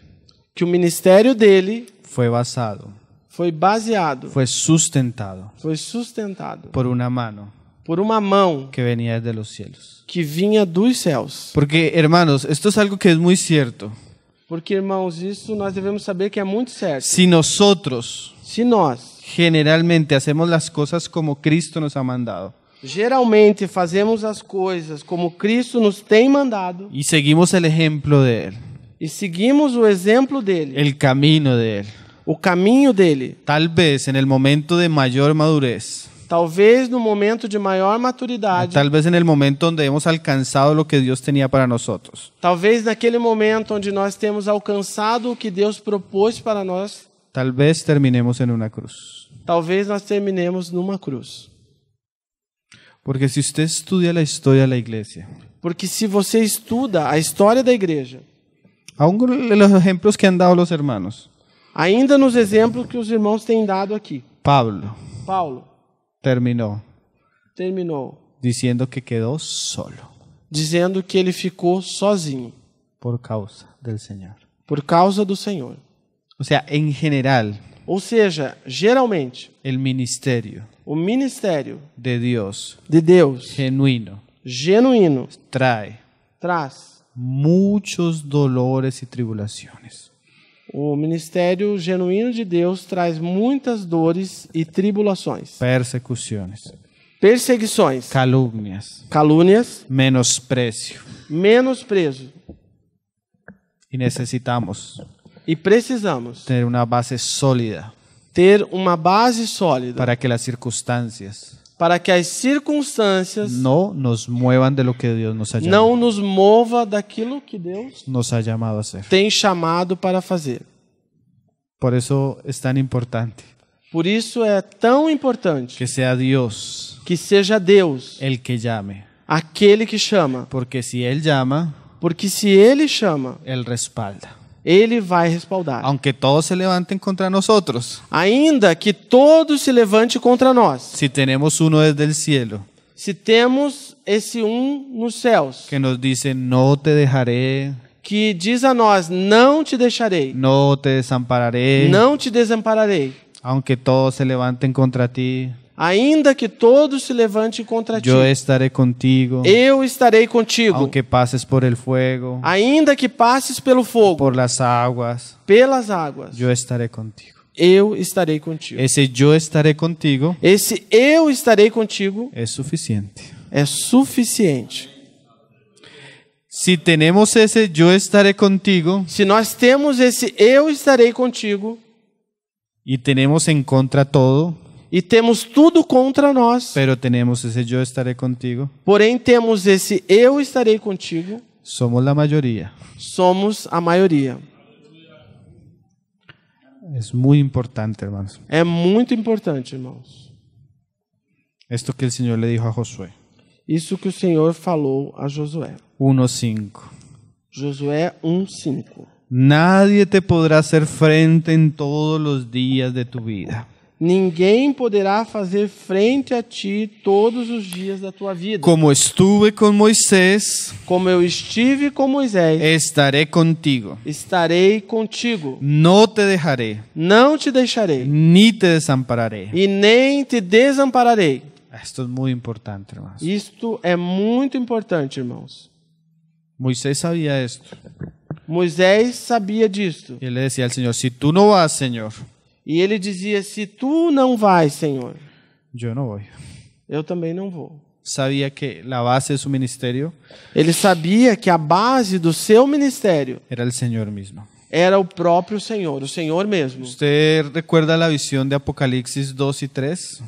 Que o ministério dele fue basado, foi baseado, fue sustentado foi sustentado por una mano por uma mão que venía desde los cielos. que vinha dos céus. Porque, hermanos, esto es algo que es muy cierto. Porque, irmãos, isso nós devemos saber que é muito certo. Si nosotros Se nós generalmente hacemos las cosas como Cristo nos ha mandado geralmente fazemos as coisas como Cristo nos tem mandado y seguimos el ejemplo de Él, e seguimos o exemplo dele, el camino de Él, o caminho dele, tal vez en el momento de mayor madurez, talvez no momento de maior maturidade, tal vez en el momento donde hemos alcanzado lo que Dios tenía para nosotros, talvez naquele momento onde nós temos alcançado o que Deus propôs para nós, tal vez terminemos en una cruz. talvez nós terminemos numa cruz. Porque si usted estudia la historia de la iglesia, Porque se você estuda a história da igreja, aún los ejemplos que han dado los hermanos, ainda nos exemplos que os irmãos têm dado aqui, Pablo, Paulo, terminó terminou diciendo que quedó solo dizendo que ele ficou sozinho por causa del Señor. por causa do Senhor. O sea, en general, Ou seja, geralmente, el ministerio o ministério de Dios de Deus genuino genuíno trae traz. muchos dolores y tribulaciones. O ministério genuíno de Deus traz muitas dores e tribulações, Persecuciones, perseguições, calumnias, calúnias, menosprecio. menosprezo. Y necesitamos E precisamos tener una base sólida ter uma base sólida para que las circunstancias para que as circunstâncias no nos muevan de lo que Dios nos ha não llamado, nos mova daquilo que Deus nos ha llamado a hacer. tem chamado para fazer. Por eso es tan importante Por isso é tão importante que sea Dios que seja Deus el que llame, aquele que chama, porque si Él llama, porque se Ele chama, Él respalda. Ele vai respaldar. Aunque todos se levanten contra nosotros, Ainda que todos se levante contra nós, si tenemos uno desde el cielo se temos esse nos céus, que nos dice, no te dejaré, que diz a nós, não te deixarei, no te desampararé, não te desampararei, aunque todos se levanten contra ti, ainda que todos se levante contra ti, yo estaré contigo, eu estarei contigo, aunque pases por el fuego, ainda que passes pelo fogo, por las aguas, pelas águas, yo estaré contigo. eu estarei contigo. Ese yo estaré contigo Esse eu estarei contigo es suficiente. é suficiente. Si tenemos ese yo estaré contigo Se nós temos esse eu estarei contigo y tenemos en contra todo, e temos tudo contra nós, pero tenemos ese yo estaré contigo, porém temos esse eu estarei contigo, somos la mayoría. somos a maioria. Es muy importante, hermanos. É muito importante, irmãos. Esto que el Señor le dijo a Josué. Isso que o Senhor falou a Josué. 1:5. Josué 1:5. Nadie te podrá hacer frente en todos los días de tu vida. Ninguém poderá fazer frente a ti todos os dias da tua vida. Como estuve con Moisés, Como eu estive com Moisés, estaré contigo. estarei contigo. No te dejaré, Não te deixarei ni te desampararé. e nem te desampararei. Esto es muy importante, hermanos. Isto é muito importante, irmãos. Moisés sabía esto. Moisés sabia disto. Y él le decía al Señor, si tú no vas, Señor, E ele dizia, se tu não vais, Senhor, yo no voy. eu também não vou. Sabía que la base de su ministerio Ele sabia que a base do seu ministério era el Señor mismo. era o próprio Senhor, o Senhor mesmo. ¿Usted recuerda la visión de Apocalipsis 2 y 3?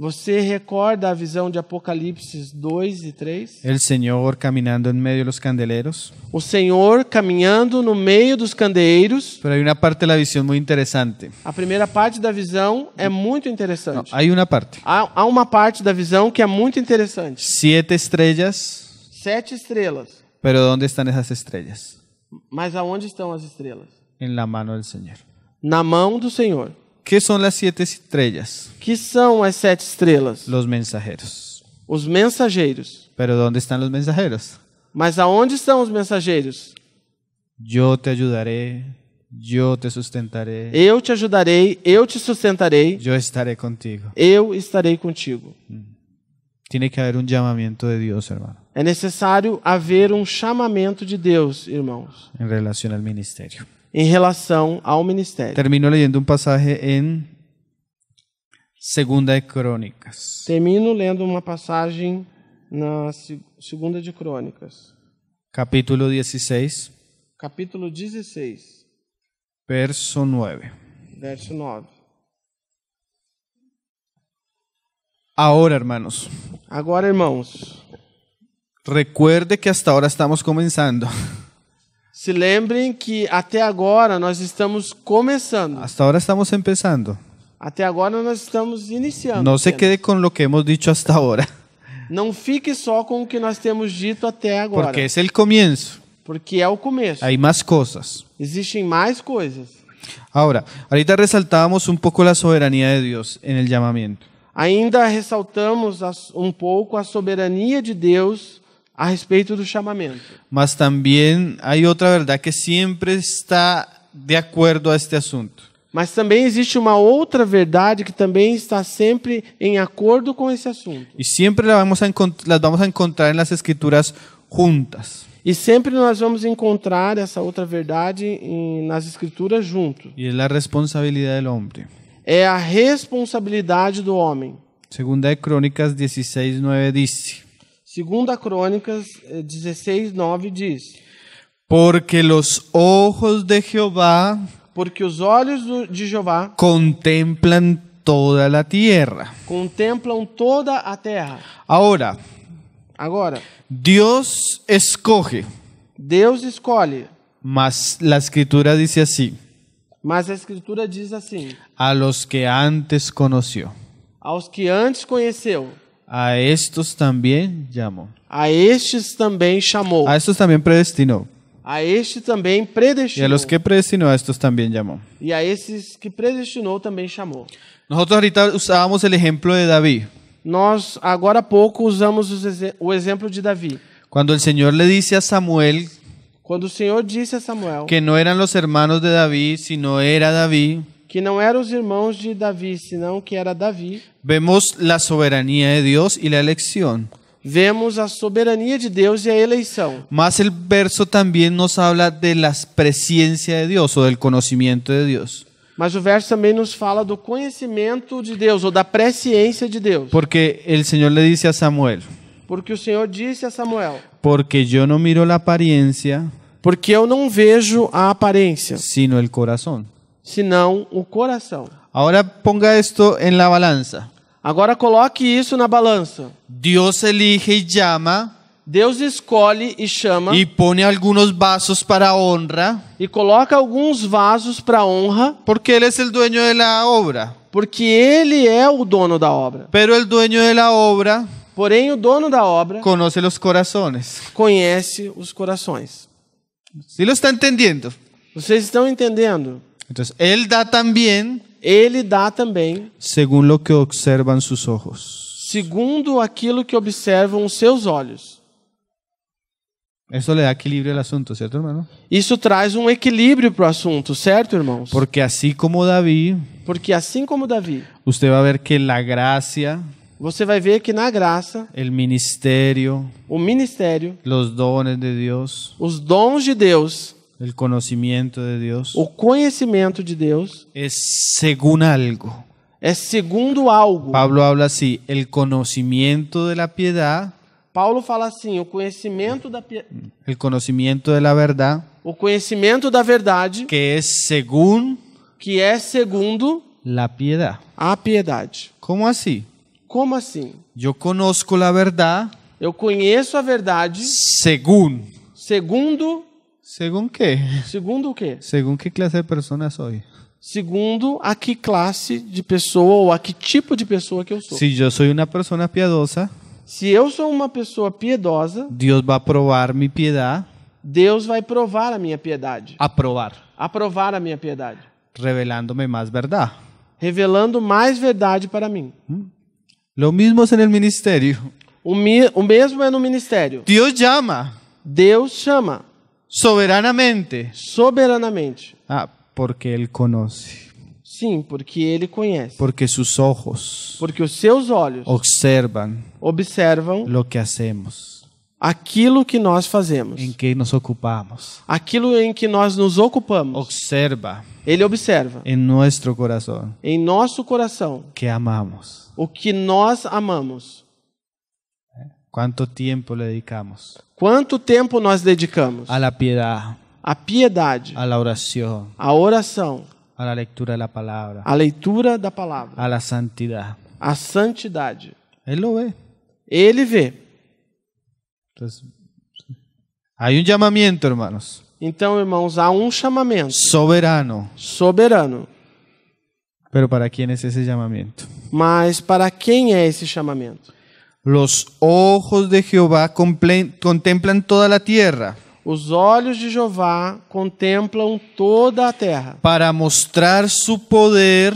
Você recorda a visão de Apocalipse 2 e 3? El Señor caminando en medio de los candeleros. O Senhor caminhando no meio dos candeeiros. Pero hay una parte de la visión muy interesante. A primeira parte da visão é muito No, interessante. hay una parte. Há uma parte da visão que é muito interessante. 7 estrellas, 7 estrelas. pero ¿dónde están esas estrellas? Mas aonde estão as estrelas? En la mano del Señor. Na mão do Senhor. ¿Qué son las 7 estrellas? Que são as 7 estrelas? Los mensajeros. Os mensageiros. Pero ¿dónde están los mensajeros? Mas aonde estão os mensageiros? Yo te ayudaré, yo te sustentaré, Eu te ajudarei, eu te sustentarei, yo estaré contigo. eu estarei contigo. Tiene que haber un llamamiento de Dios, hermano, É necessário haver um chamamento de Deus, irmãos, en relación al ministerio. em relação ao ministério. Termino leyendo un pasaje en Segunda de Crónicas, Termino lendo uma passagem na Segunda de Crônicas, capítulo 16, capítulo 16, verso 9. verso 9. Ahora, hermanos, Agora, irmãos, recuerde que hasta ahora estamos comenzando. se lembrem que até agora nós estamos começando. Hasta ahora estamos empezando. Até agora nós estamos iniciando. No se apenas. quede con lo que hemos dicho hasta ahora, Não fique só com o que nós temos dito até agora, porque es el comienzo. porque é o começo. Hay más cosas. Existem mais coisas. Ahora, ahorita resaltábamos un poco la soberanía de Dios en el llamamiento. Ainda ressaltamos um pouco a soberania de Deus a respeito do chamamento. Mas también hay otra verdad que siempre está de acuerdo a este asunto. Mas também existe uma outra verdade que também está sempre em acordo com esse assunto. Y siempre las vamos a encontrar en las escrituras juntas. E sempre nós vamos encontrar essa outra verdade nas Escrituras junto. Y es la responsabilidad del hombre. É a responsabilidade do homem. Segunda de Crónicas 16:9 dice: Segunda Crônicas 16:9 diz: Porque los ojos de Jehová porque os olhos de Jeová contemplan toda la tierra. contemplam toda a terra. Ahora, Agora, Dios escoge, Deus escolhe, mas la escritura dice así: mas a Escritura diz assim: a los que antes conoció, aos que antes conheceu, a estos también llamó. a estes também chamou, A estos también predestinó. a este também Y predestinou, a los que predestinó, a estos también llamó. e a esses que predestinou também chamou. Nosotros ahorita usábamos el ejemplo de David. Nós, agora há pouco, usamos o exemplo de Davi. Cuando el Señor le dice a Samuel Quando o Senhor disse a Samuel que no eran los hermanos de David, sino era David, que não eram os irmãos de Davi, senão que era Davi, vemos la soberanía de Dios y la elección. vemos a soberania de Deus e a eleição. Más el verso también nos habla de la presciencia de Dios o del conocimiento de Dios. Mas o verso também nos fala do conhecimento de Deus, ou da presciência de Deus. Porque el Señor le dice a Samuel: Porque o Senhor disse a Samuel: porque yo no miro la apariencia, porque eu não vejo a aparência, sino el corazón. senão o coração. Ahora ponga esto en la balanza. Agora coloque isso na balança. Dios elige y llama Deus escolhe e chama y pone algunos vasos para honra, e coloca alguns vasos para honra, porque Él es el dueño de la obra. porque Ele é o dono da obra. Pero el dueño de la obra Porém, o dono da obra conoce los corazones. conhece os corações. ¿Sí lo está entendiendo? Vocês estão entendendo? Entonces, Él da también Ele dá também según lo que observan sus ojos. segundo aquilo que observam os seus olhos. Eso le da equilibrio al asunto, ¿cierto, hermano? Isso traz um equilíbrio para o assunto, certo, irmãos? Porque así como David, Porque assim como Davi, usted va a ver que la gracia, você vai ver que na graça, el ministerio, o ministério, los dones de Dios, os dons de Deus, el conocimiento de Dios, o conhecimento de Deus, es según algo. é segundo algo. Pablo habla así: el conocimiento de la piedad, Paulo fala assim, o conhecimento el conocimiento de la verdad, o conhecimento da verdade, que es según que é segundo la piedad. a piedade. ¿Cómo así? Como assim? Yo conozco la verdad Eu conheço a verdade según. segundo ¿Según qué? o quê? ¿Según qué clase de persona soy? Segundo a que classe de pessoa ou a que tipo de pessoa que eu sou. Si yo soy una persona piadosa, Se eu sou uma pessoa piedosa, Dios va a probar mi piedad, Deus vai provar a minha piedade. Aprovar a minha piedade. revelándome más verdad. Revelando mais verdade para mim. Lo mismo es en el ministerio. O mesmo é no ministério. Dios llama Deus chama soberanamente. soberanamente. Porque Él conoce. Sim, porque Ele conhece. Porque sus ojos Porque os seus olhos observan observam lo que hacemos, aquilo que nós fazemos. en qué nos ocupamos. Aquilo em que nós nos ocupamos. Observa Ele observa en nuestro corazón em nosso coração que amamos. o que nós amamos. ¿Cuánto tiempo le dedicamos Quanto tempo nós dedicamos a la piedad, à piedade, a la oración, à oração, a la lectura de la palabra, à leitura da palavra, a la santidad? à santidade? Él lo ve. Ele vê. Entonces, hay un llamamiento, hermanos, Então, irmãos, há um chamamento soberano. soberano. Pero ¿para quién es ese llamamiento? Mas para quem é esse chamamento? Los ojos de Jehová contemplan toda la tierra Os olhos de Jeová contemplam toda a terra para mostrar su poder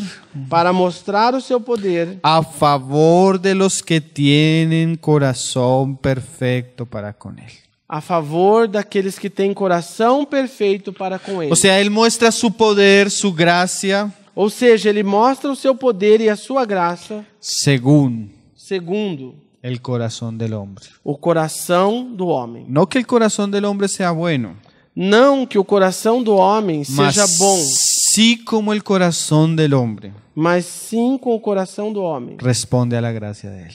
para mostrar o seu poder a favor de los que tienen corazón perfecto para con Él. a favor daqueles que têm coração perfeito para com Ele. O sea, Él muestra su poder, su gracia, Ou seja, Ele mostra o seu poder e a sua graça según segundo el corazón del hombre. o coração do homem. No que el corazón del hombre sea bueno, Não que o coração do homem mas seja bom, sí como el corazón del hombre mas sim com o coração do homem. responde a la gracia de Él.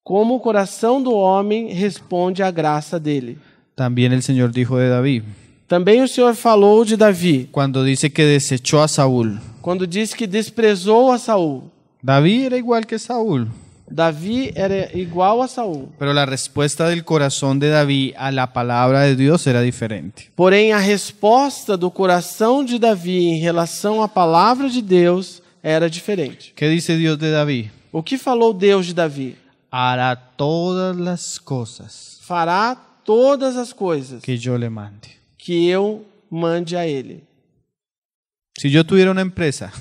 Como o coração do homem responde à graça dele. También el Señor dijo de David, Também o Senhor falou de Davi, cuando dice que desechó a Saúl. quando diz que desprezou a Saul. David era igual que Saúl, Davi era igual a Saul. pero la respuesta del corazón de David a la palabra de Dios era diferente. Porém, a resposta do coração de Davi em relação à palavra de Deus era diferente. ¿Qué dice Dios de David? O que falou Deus de Davi? Hará todas las cosas Fará todas as coisas que yo le mande. que eu mande a ele. Si yo tuviera una empresa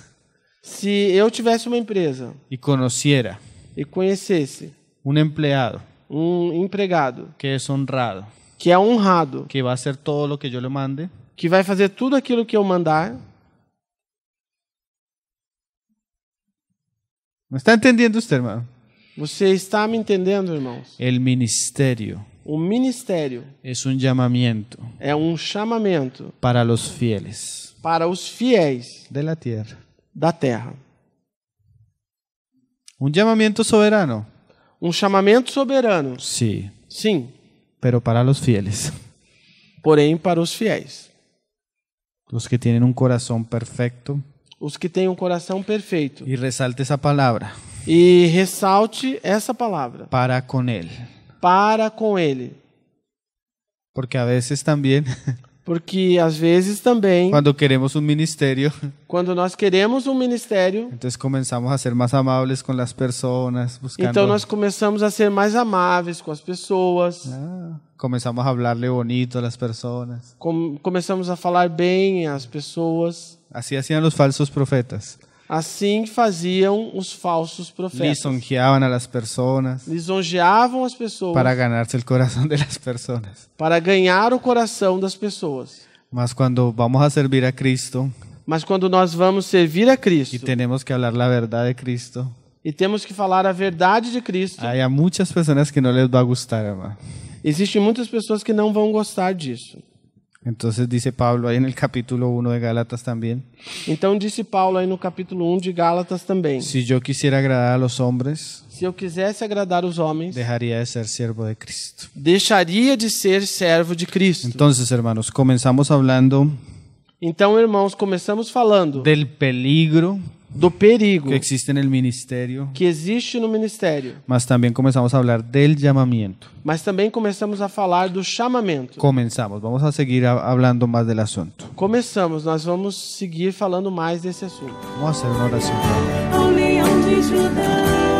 Se eu tivesse uma empresa y conociera e conhecesse un empleado empregado que es honrado, que é honrado, que va a hacer todo lo que yo le mande, que vai fazer tudo aquilo que eu mandar, ¿me está entendiendo usted, hermano? você está me entendendo, irmãos? El ministerio O ministério es un llamamiento é um chamamento para los fieles para os fiéis de la tierra. da terra. Un llamamiento soberano, Um chamamento soberano, sí, sim, pero para los fieles, porém para os fiéis. los que tienen un corazón perfecto. Os que têm um coração perfeito. Y resalte esa palabra, E ressalte essa palavra. para con Él. Para com Ele. Porque a veces también, Porque às vezes também, cuando queremos un ministerio, quando nós queremos um ministério, entonces comenzamos a ser más amables con las personas, buscando, então nós começamos a ser mais amáveis com as pessoas, comenzamos a hablarle bonito a las personas. começamos a falar bem às pessoas. Así hacían los falsos profetas. Assim faziam os falsos profetas. Lisonjeaban a las personas Lisonjeavam as pessoas para ganarse el corazón de las personas. para ganhar o coração das pessoas. Mas cuando vamos a servir a Cristo Mas quando nós vamos servir a y Cristo tenemos que hablar la verdad de Cristo, e temos que falar a verdade de Cristo, hay a muchas personas que no les va a gustar, hermano. existem muitas pessoas que não vão gostar disso. Entonces dice Pablo ahí en el capítulo 1 de Gálatas también, Então disse Paulo aí no capítulo 1 de Gálatas também: si yo quisiera agradar a los hombres, se eu quisesse agradar os homens, dejaría de ser siervo de Cristo. deixaria de ser servo de Cristo. Entonces, hermanos, comenzamos hablando Então, irmãos, começamos falando del peligro do perigo que existe en el ministerio, que existe no ministério, mas también comenzamos a hablar del llamamiento. mas também começamos a falar do chamamento. Vamos a seguir hablando más del asunto. Nós vamos seguir falando mais desse assunto. Vamos a hacer una oración. ao leão de Judá.